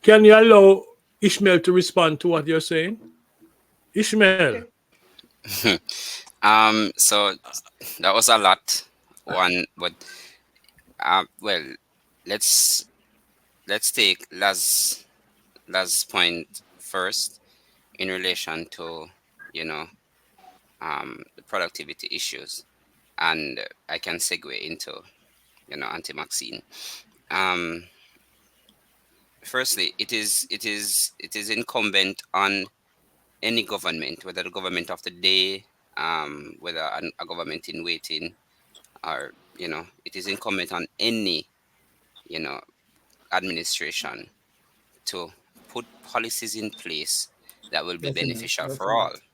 can you allow Ishmael to respond to what you're saying? Ishmael. okay. So that was a lot. One, but well, let's let's take last point first in relation to you know the productivity issues, and I can segue into anti-Maxine. Um, Firstly, it is incumbent on any government, whether the government of the day, whether a government in waiting, or it is incumbent on any you know administration to put policies in place that will be Definitely, beneficial for all. definitely.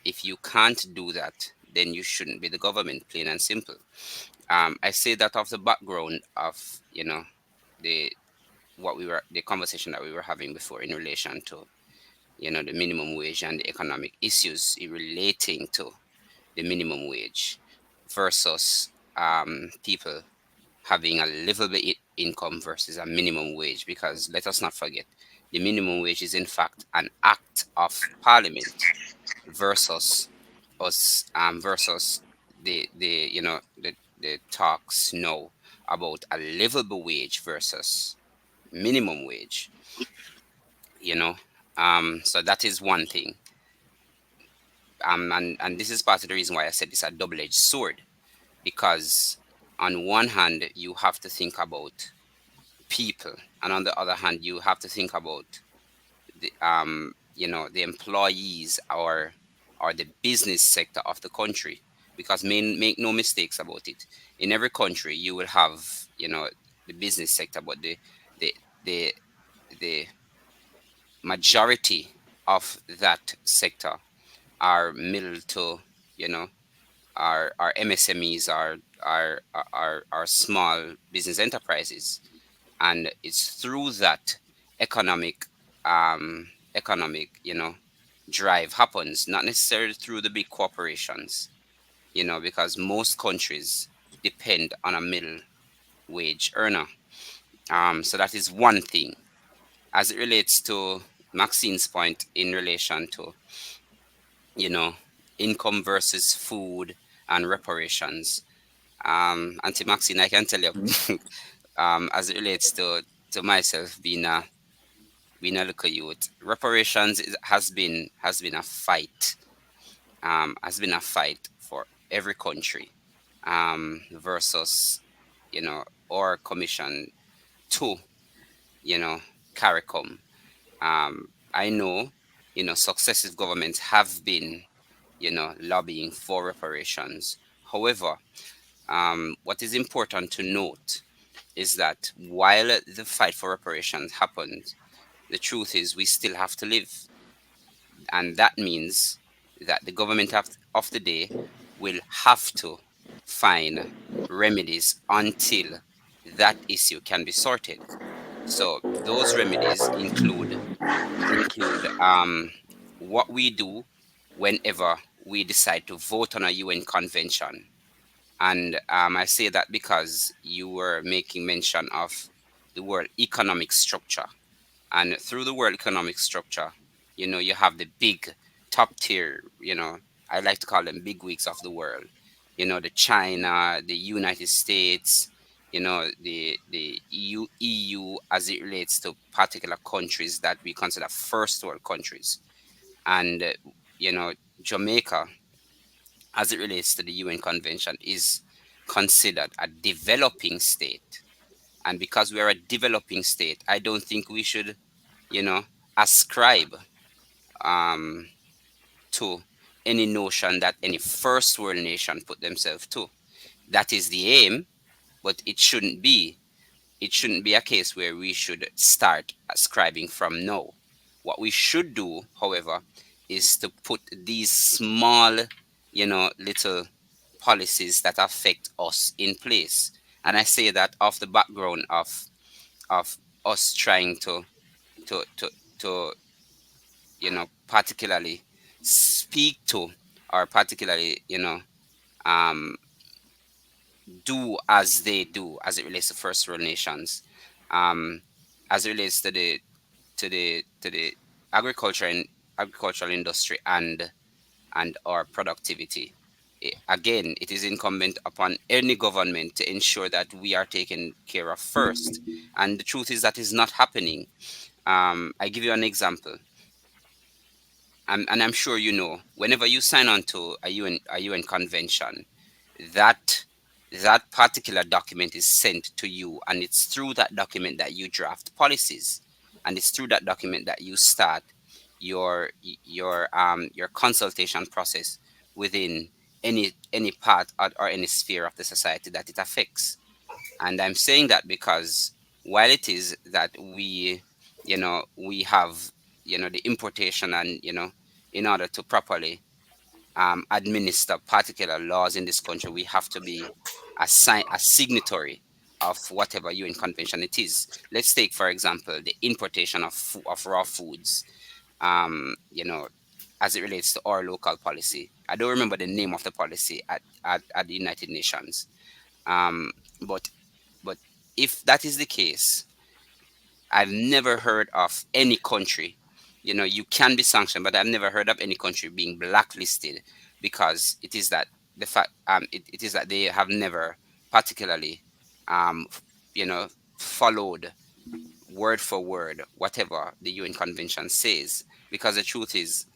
If you can't do that, then you shouldn't be the government, plain and simple. I say that off the background of the the conversation that we were having before in relation to the minimum wage and the economic issues relating to the minimum wage versus people having a livable income versus a minimum wage, because let us not forget the minimum wage is in fact an act of parliament versus us versus the talks now about a livable wage versus minimum wage. you know so that is one thing. And this is part of the reason why I said it's a double-edged sword, because on one hand you have to think about people, and on the other hand you have to think about the employees, or the business sector of the country, because make no mistakes about it, in every country you will have the business sector, but the the the majority of that sector are middle to you know are MSMEs, are small business enterprises, and it's through that economic economic drive happens, not necessarily through the big corporations, because most countries depend on a middle wage earner. So that is one thing. As it relates to Maxine's point in relation to you know income versus food and reparations, Auntie Maxine, I can tell you, as it relates to myself being a little youth, reparations has been a fight, for every country, versus our commission to you know CARICOM. I know successive governments have been lobbying for reparations. However, what is important to note is that while the fight for reparations happened, the truth is we still have to live. And that means that the government of the day will have to find remedies until that issue can be sorted. So those remedies include what we do whenever we decide to vote on a UN convention. And I say that because you were making mention of the world economic structure. And through the world economic structure, you have the big top tier, I like to call them big wigs of the world, the China, the United States, the EU as it relates to particular countries that we consider first world countries. And, you know, Jamaica, as it relates to the UN Convention, is considered a developing state. And because we are a developing state, I don't think we should, you know, ascribe um, to any notion that any first world nation put themselves to. That is the aim, but it shouldn't be a case where we should start ascribing from now. What we should do, however, is to put these small, little policies that affect us in place. And I say that off the background of us trying to to to particularly speak to, or particularly um do as they do as it relates to first world nations, um as it relates to the agriculture and agricultural industry and our productivity. Again, it is incumbent upon any government to ensure that we are taken care of first, and the truth is that is not happening. I give you an example. And I'm sure whenever you sign on to a UN convention, that that particular document is sent to you, and it's through that document that you draft policies, and it's through that document that you start your consultation process within any part or any sphere of the society that it affects. And I'm saying that because while it is that we have the importation, and in order to properly administer particular laws in this country, we have to be a signatory of whatever UN convention it is. Let's take, for example, the importation of raw foods. As it relates to our local policy. I don't remember the name of the policy at the United Nations. Um, but but if that is the case, I've never heard of any country. You can be sanctioned, but I've never heard of any country being blacklisted because it is that the fact it is that they have never particularly followed word for word whatever the UN convention says. Because the truth is,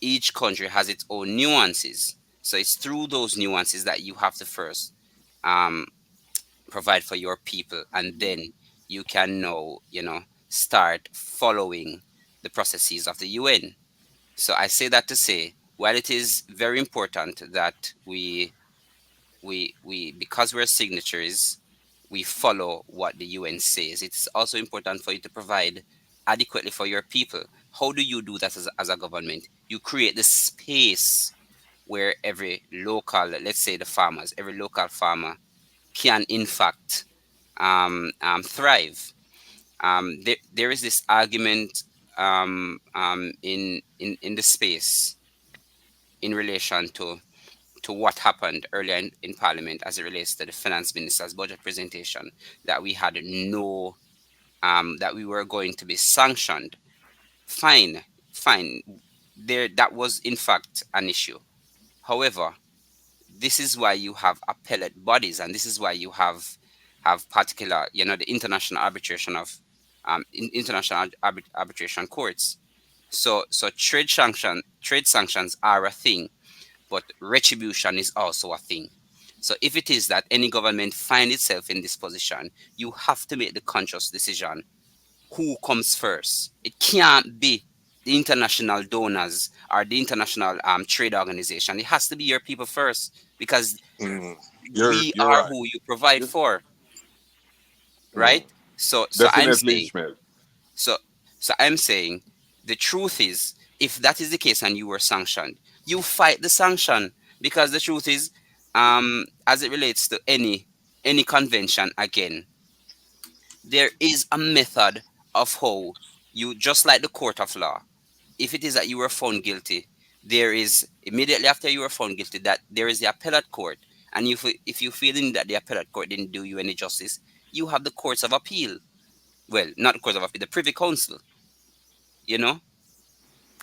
each country has its own nuances. So it's through those nuances that you have to first um, provide for your people, and then you can now, start following the processes of the UN. So I say that to say, while it is very important that we because we're signatories, we follow what the UN says. It's also important for you to provide adequately for your people. How do you do that as a government? You create the space where every local, let's say the farmers, every local farmer can in fact thrive. There is this argument in the space in relation to what happened earlier in Parliament as it relates to the finance minister's budget presentation, that we had no that we were going to be sanctioned. Fine, fine. That was in fact an issue. However, this is why you have appellate bodies, and this is why you have particular, the international arbitration of international arbitration courts. So trade sanctions are a thing, but retribution is also a thing. So if it is that any government find itself in this position, you have to make the conscious decision who comes first. It can't be the international donors or the international trade organization. It has to be your people first, because Mm. You're we you're are right. who you provide Yes. for, Mm. right? So I'm Definitely, saying, Ishmael. so so I'm saying the truth is, if that is the case and you were sanctioned, you fight the sanction, because the truth is, as it relates to any convention, again, there is a method of how you, just like the court of law, if it is that you were found guilty, there is immediately after you were found guilty that there is the appellate court. And if you feeling that the appellate court didn't do you any justice, you have the courts of appeal. Well, not the Court of Appeal, the Privy Council, you know,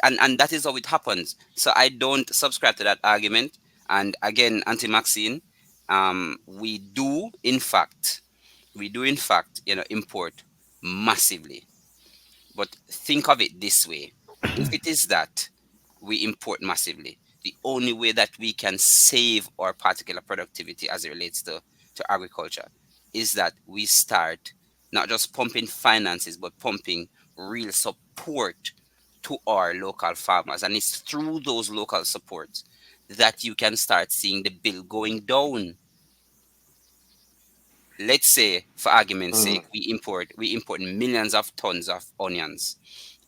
and that is how it happens. So I don't subscribe to that argument. And again, Auntie Maxine, we do in fact, import massively. But think of it this way: if it is that we import massively, the only way that we can save our particular productivity as it relates to agriculture is that we start not just pumping finances, but pumping real support to our local farmers. And it's through those local supports that you can start seeing the bill going down. Let's say, for argument's Mhm. sake, we import millions of tons of onions.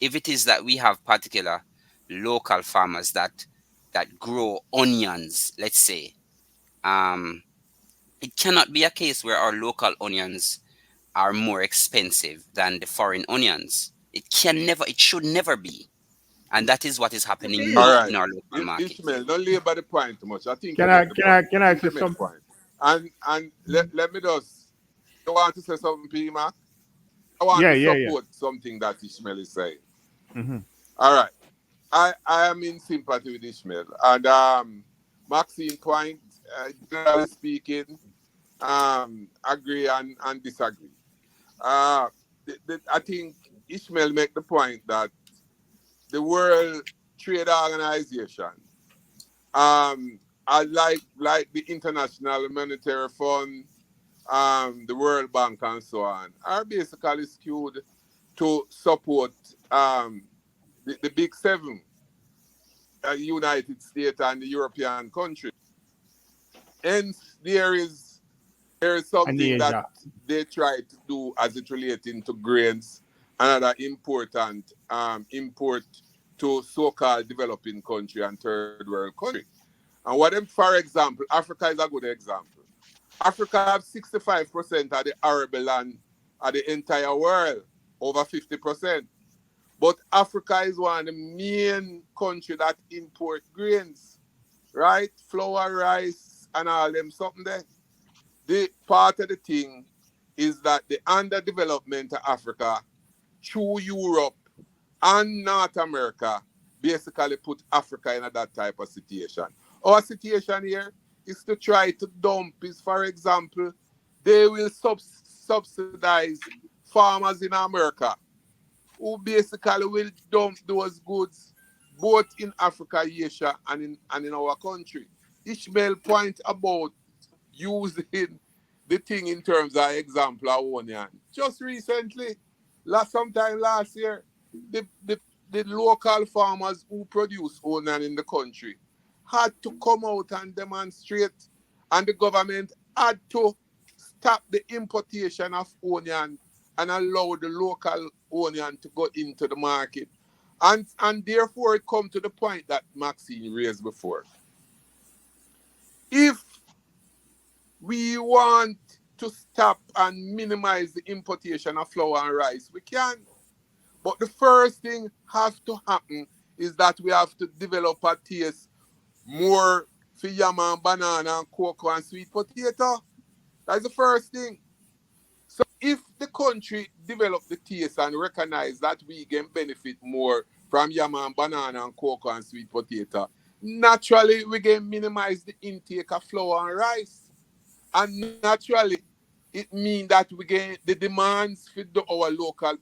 If it is that we have particular local farmers that grow onions, let's say, um, it cannot be a case where our local onions are more expensive than the foreign onions. It should never be. And that is what is It happening All now is. right. in our local market. Ishmael, don't labor the point too much. I think you Can I make the can I point. can I I think say you make the some? point. And let me just, you want to say something, P Mac? I want Yeah, to yeah, yeah. support something that Ishmael is saying. Hmm. All right. I am in sympathy with Ishmael. And Maxine point, generally speaking, agree and disagree. Uh, I think Ishmael make the point that the World Trade Organization, I like the International Monetary Fund, the World Bank, and so on, are basically skewed to support the big seven, United States and the European countries. Hence, there is And the something that Asia. they try to do as it relating to grains, another important import to so-called developing country and third world country. And what them, for example, Africa is a good example. Africa have 65% of the arable land of the entire world, over 50%. But Africa is one of the main country that import grains, right? Flour, rice, and all them something there. The part of the thing is that the underdevelopment of Africa through Europe and North America basically put Africa in that type of situation. Our situation here is to try to dump is, for example, they will subsidize farmers in America who basically will dump those goods both in Africa, Asia, and in our country. Ishmael point about using the thing in terms of example of onion. Just recently, sometime last year, the local farmers who produce onion in the country had to come out and demonstrate, and the government had to stop the importation of onion and allow the local onion to go into the market. And therefore it come to the point that Maxine raised before. If we want to stop and minimize the importation of flour and rice, we can. But the first thing has to happen is that we have to develop a taste more for yam and banana and cocoa and sweet potato. That's the first thing. So if the country develop the taste and recognize that we can benefit more from yam and banana and cocoa and sweet potato, naturally we can minimize the intake of flour and rice. And naturally, it means that we get the demands for our local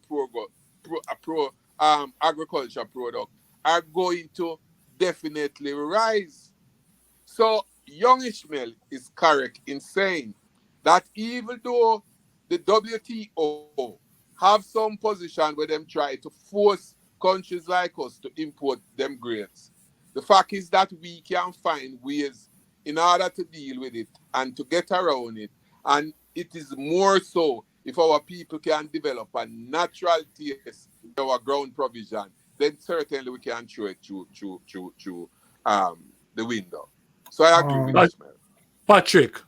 agriculture product are going to definitely rise. So young Ishmael is correct in saying that even though the WTO have some position where them try to force countries like us to import them grains, the fact is that we can find ways in order to deal with it and to get around it. And it is more so if our people can develop a natural taste in our ground provision, then certainly we can throw it through the window. So I agree with Um, Pat- Ishmael. Patrick,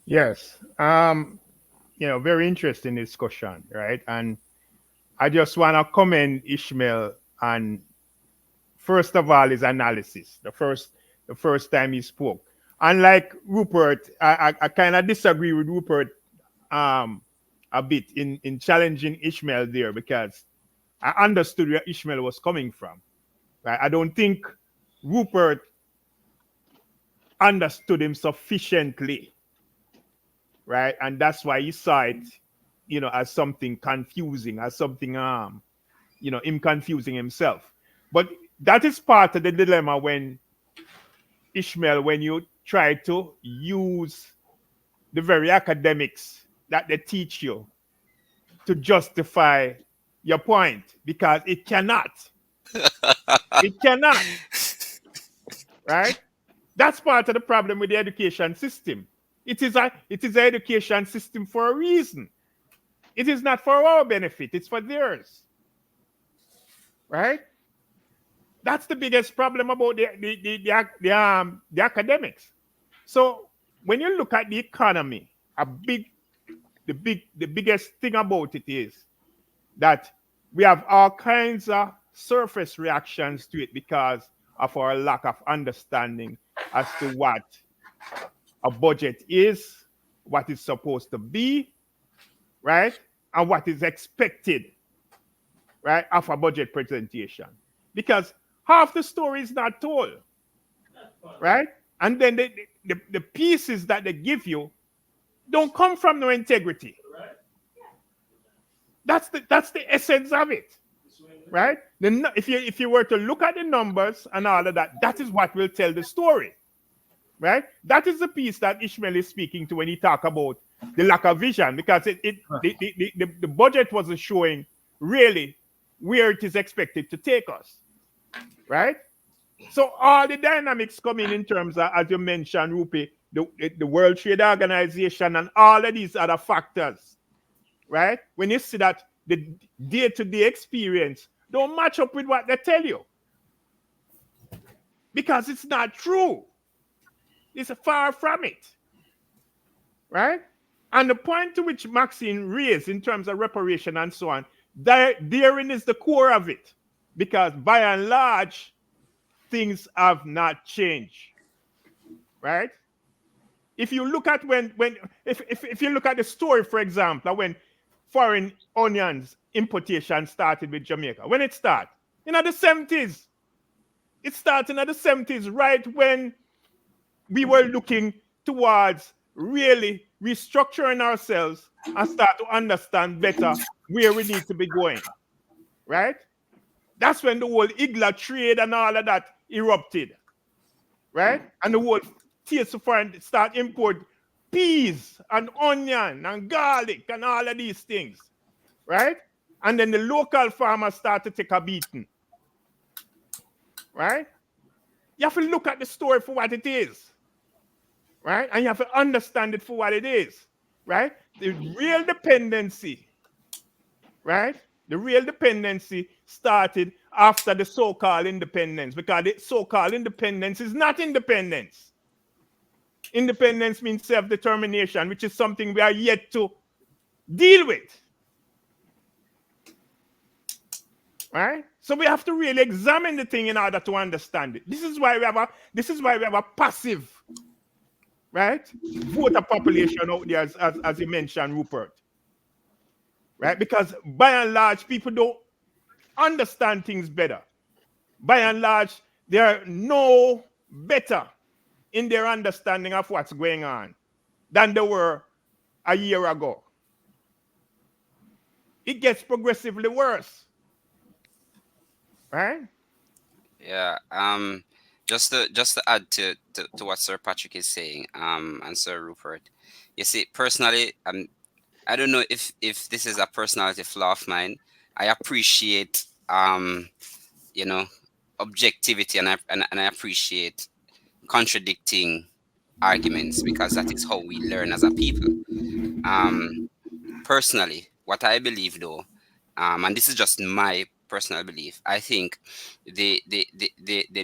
Yes. Very interesting discussion, right? And I just want to commend Ishmael on first of all his analysis. The first time he spoke. Unlike Rupert, I kind of disagree with Rupert um a bit in challenging Ishmael there, because I understood where Ishmael was coming from. Right? I don't think Rupert understood him sufficiently, right? And that's why he saw it, as something confusing, as something him confusing himself. But that is part of the dilemma when Ishmael, when you try to use the very academics that they teach you to justify your point, because it cannot. It cannot, right? That's part of the problem with the education system. It is an education system for a reason. It is not for our benefit, it's for theirs. Right? That's the biggest problem about the academics. So when you look at the economy, the biggest thing about it is that we have all kinds of surface reactions to it because of our lack of understanding as to what a budget is, what it's supposed to be, right? And what is expected, right, of a budget presentation. Because half the story is not told, right? And then the pieces that they give you don't come from no integrity. That's the essence of it, right? If you were to look at the numbers and all of that, that is what will tell the story, right? That is the piece that Ishmael is speaking to when he talk about the lack of vision, because the budget wasn't showing really where it is expected to take us, right? So all the dynamics come in terms of, as you mentioned, Rupi, the World Trade Organization and all of these other factors, right? When you see that the day-to-day experience don't match up with what they tell you, because it's not true. It's far from it, right? And the point to which Maxine raised in terms of reparation and so on, therein is the core of it, because by and large, things have not changed, right? If you look at if you look at the story, for example, when foreign onions importation started with Jamaica, when it started in the 70s, it started in the 70s, right when we were looking towards really restructuring ourselves and start to understand better where we need to be going, right? That's when the whole IGLA trade and all of that erupted, right? And the whole taste of foreign start import peas and onion and garlic and all of these things, right? And then the local farmers start to take a beating, right? You have to look at the story for what it is, right? And you have to understand it for what it is, right? The real dependency, right? The real dependency started after the so-called independence, because the so-called independence is not independence. Independence means self-determination, which is something we are yet to deal with, right? So we have to really examine the thing in order to understand it. This is why we have a passive, right, voter population out there, as you mentioned, Rupert, right? Because by and large, people don't understand things better. By and large, they are no better in their understanding of what's going on than they were a year ago. It gets progressively worse, right? Yeah. Just to add to what Sir Patrick is saying, and Sir Rupert, you see, personally, I don't know if this is a personality flaw of mine. I appreciate you know, objectivity, and I appreciate contradicting arguments, because that is how we learn as a people. Personally, what I believe though, and this is just my personal belief, I think the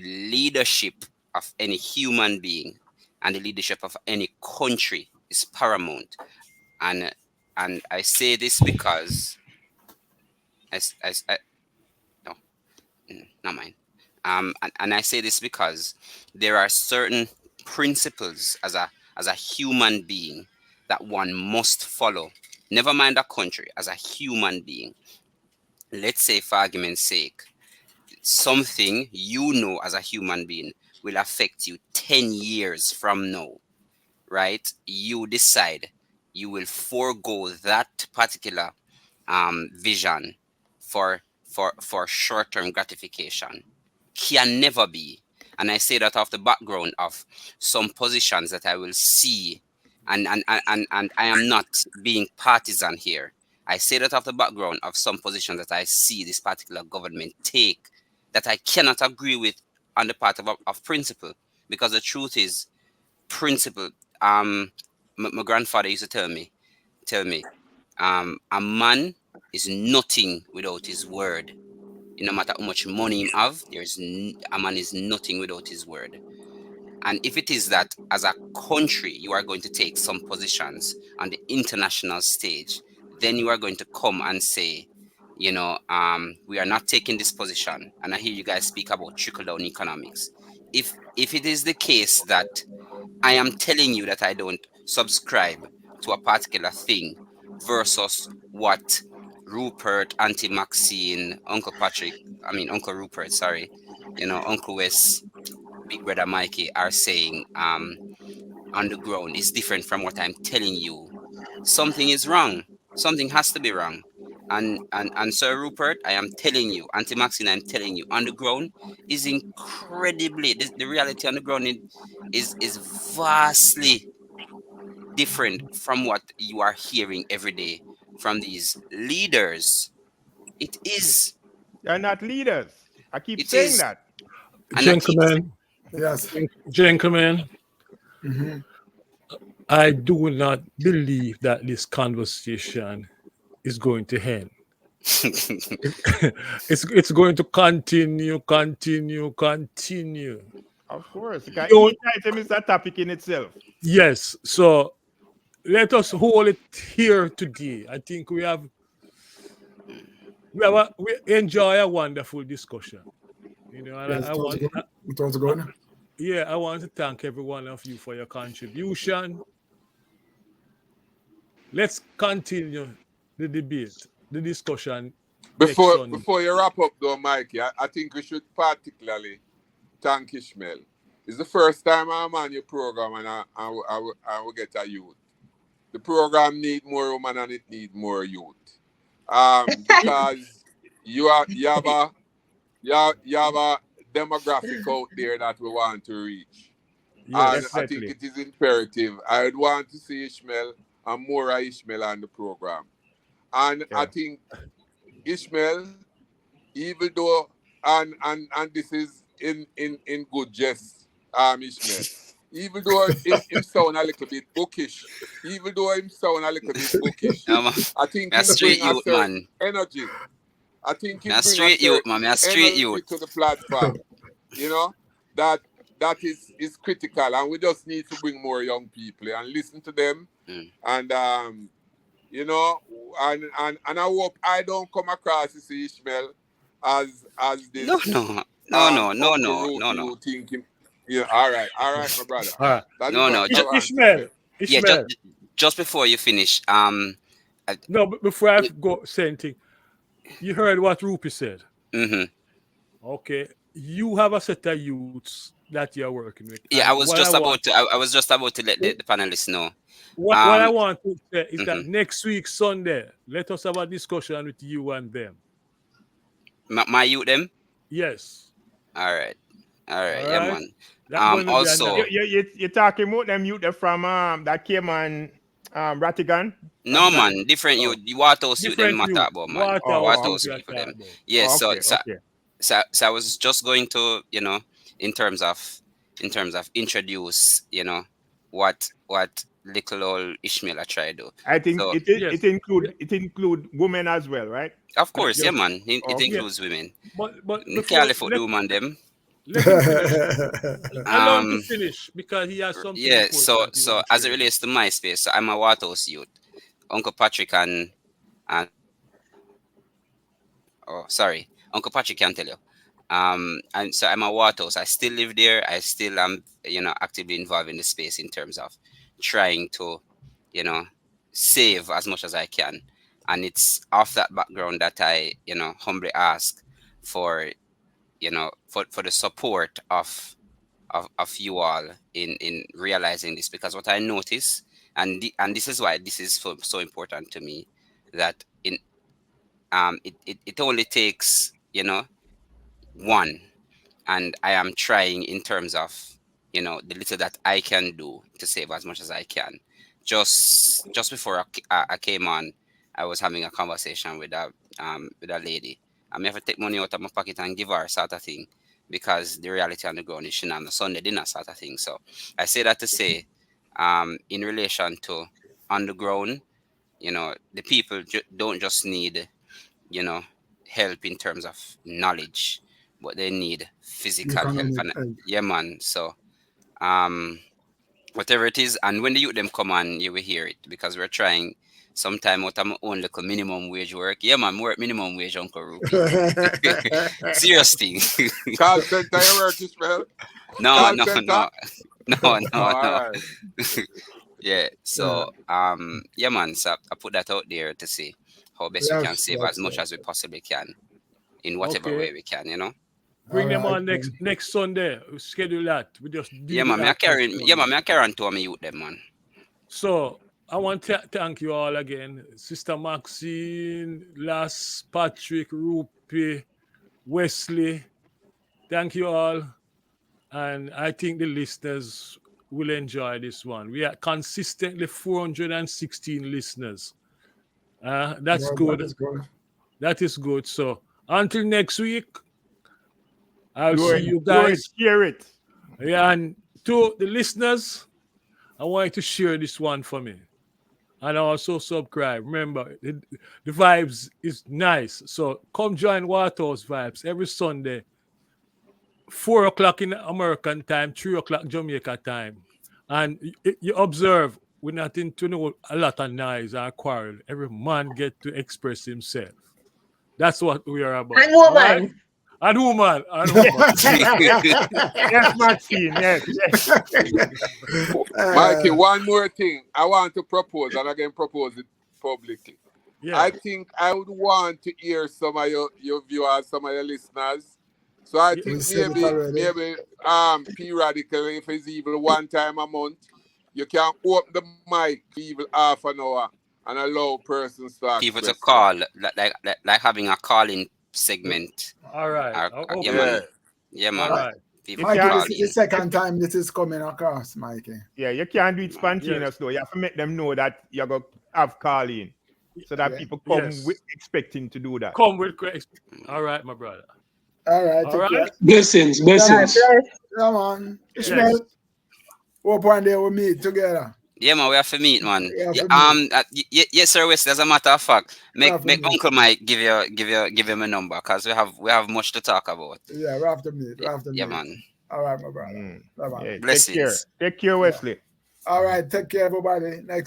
leadership of any human being and the leadership of any country is paramount. And I say this because I no, not mine. And I say this because there are certain principles as a human being that one must follow never mind a country, as a human being, let's say for argument's sake, something you know as a human being will affect you 10 years from now, right? You decide you will forego that particular vision for short-term gratification. Can never be. And I say that off the background of some positions that I will see, and I am not being partisan here. I say that off the background of some positions that I see this particular government take that I cannot agree with on the part of principle. Because the truth is, principle, my grandfather used to tell me, a man is nothing without his word. No matter how much money him have, a man is nothing without his word. And if it is that as a country you are going to take some positions on the international stage, then you are going to come and say, we are not taking this position. And I hear you guys speak about trickle down economics. If it is the case that I am telling you that I don't subscribe to a particular thing versus what Rupert, Auntie Maxine, Uncle Patrick, Uncle Rupert, sorry, Uncle Wes, Big Brother Mikey are saying on the ground is different from what I'm telling you. Something is wrong. Something has to be wrong. And Sir Rupert, I am telling you, Auntie Maxine, I'm telling you, on the ground is incredibly the reality on the ground is vastly different from what you are hearing every day from these leaders. It is. They're not leaders. I keep It saying is. that. And I keep Gentlemen, Yes. gentlemen, Mhm. I do not believe that this conversation is going to end. It's going to continue, continue, continue. Of course. Because You each item is a topic in itself. yes. So let us hold it here today. I think we enjoy a wonderful discussion. And Yes, I it was want good. It was good. yeah, I want to thank every one of you for your contribution. Let's continue the debate, the discussion next Before Sunday. before you wrap up though, Mikey, I think we should particularly thank Ishmael. It's the first time I'm on your program and I will get a youth. The program need more women and it need more youth. Because you have a demographic out there that we want to reach. And Yes. I think Definitely. it is imperative. I would want to see Ishmael and more of Ishmael on the program. And I Yeah. think Ishmael, even though and this is in good jest, Ishmael. Even though him sound a little bit bookish, even though him sound a little bit bookish, I'm I think a him bring straight a youth, certain man. energy. I think Me him a bring a straight youth, certain man. Me a straight energy youth. to the platform. You know that that is critical, and we just need to bring more young people and listen to them, Mm. and you know, and I hope I don't come across to see Ishmael as No, this no, no, no, no, Uncle no, Ruthie no, no, who think him. Yeah, all right, my brother. All right. That is no, what no. I want to say. Ishmael, Yeah, just Ishmael. just before you finish, I, No, but before I it, go say anything, you heard what Rupi said. mm-hmm. Okay. You have a set of youths that you're working with. And Yeah, I was just about to let the panelists know. what I Um, want to say is mm-hmm. that next week, Sunday, let us have a discussion with you and them. my youth them. Yes. All All right, yeah, right. man. That's going to be a You, Also, night. you, you, you're talking about them youth from that came on Ratigan? no, Ratigan? man, different Oh. youth. The Waterhouse youth them Different matter youth. about, man. Waterhouse Oh, youth Waterhouse we are people them. talking about. Yeah, oh, so okay, so okay. so I was just going to, in terms of introduce, what little old Ishmael I try to do. I think So it Yes. it Yeah. include it include women as well, right? of course, yeah, Yes. man, it Okay. Yeah. includes women. But Can't before lift out the woman them. let him finish. Allow him to Um, finish because he has something yeah. So important he so wants to as it share. relates to MySpace, so I'm a Waterhouse youth. Uncle Patrick and oh, sorry, Uncle Patrick can tell you. And so I'm a Waterhouse. I still live there. I still am, actively involved in the space in terms of trying to, you know, save as much as I can. And it's off that background that I, humbly ask for, for the support of you all in realizing this, because what I notice, and this is why this is so important to me, that it only takes one, and I am trying in terms of the little that I can do to save as much as I can. Just before I came on, I was having a conversation with a lady. I may have to take money out of my pocket and give her, sort of thing, because the reality on the ground is she on the Sunday dinner, sort of thing. So I say that to say, in relation to on the ground, the people don't just need help in terms of knowledge, but they need physical help. Economic And help. yeah, man. So whatever it is, and when the youth them come on, you will hear it, because we're trying sometime out of my own little minimum wage work. Yeah, man, work minimum wage, Uncle Rupee. Serious thing. Call center you work, Ishmael. No, Call no, center. no, no, Oh, no, all no. right. Yeah. So yeah, man. So I put that out there to see how best we can save as much as we possibly can in whatever Okay. way we can. Bring them Alright, on next Sunday. We schedule that. We just deal Yeah, with man. Me a that carry. next Yeah, man. Sunday. Me a carry on to me youth them, man. So I want to thank you all again, Sister Maxine, Las, Patrick, Rupi, Wesley. Thank you all, and I think the listeners will enjoy this one. We are consistently 416 listeners. That's well, that good. is good. That is good. So until next week, I'll Do see it, you do it, guys. share it. Yeah, and to the listeners, I want you to share this one for me. And also subscribe. Remember, the vibes is nice. So come join Waterhouse Vibes every Sunday, 4 o'clock in American time, 3 o'clock Jamaica time. And you observe, we're not into a lot of noise or quarrel. Every man get to express himself. That's what we are about. And All right? woman. And woman. And woman. Yes, Maxine. Yes, yes. Mikey, one more thing. I want to propose, and again propose it publicly. Yeah. I think I would want to hear some of your viewers, some of your listeners. So I Yeah. think We said it already. periodically, if it's even one time a month, you can open the mic even half an hour and allow persons to People to express them. call, like having a calling segment. All right. Yeah, Okay. man. Yeah, All man. right. People If Mikey, you call this is the in. second time this is coming across, Mikey. Yeah, you can't do it Yes. spontaneous though. You have to make them know that you're going to have call in so that Yeah. people come Yes. expecting to do that. Come with Christ. All right, my brother. All right, All take right. care. Blessings, God blessings. bless. Come on. Ishmael, Yes. hope one day we'll meet together. Yeah, man, we have to meet, man. We have Yeah, to meet. yes, sir. Wesley, as a matter of fact, We have make to meet. Uncle Mike give him a number, because we have much to talk about. Yeah, we have to meet. We have to Yeah, meet. man. All right, my brother. Mm. Bye-bye. Yeah, take care. Blessings. Take care, Wesley. All right, take care, everybody. Next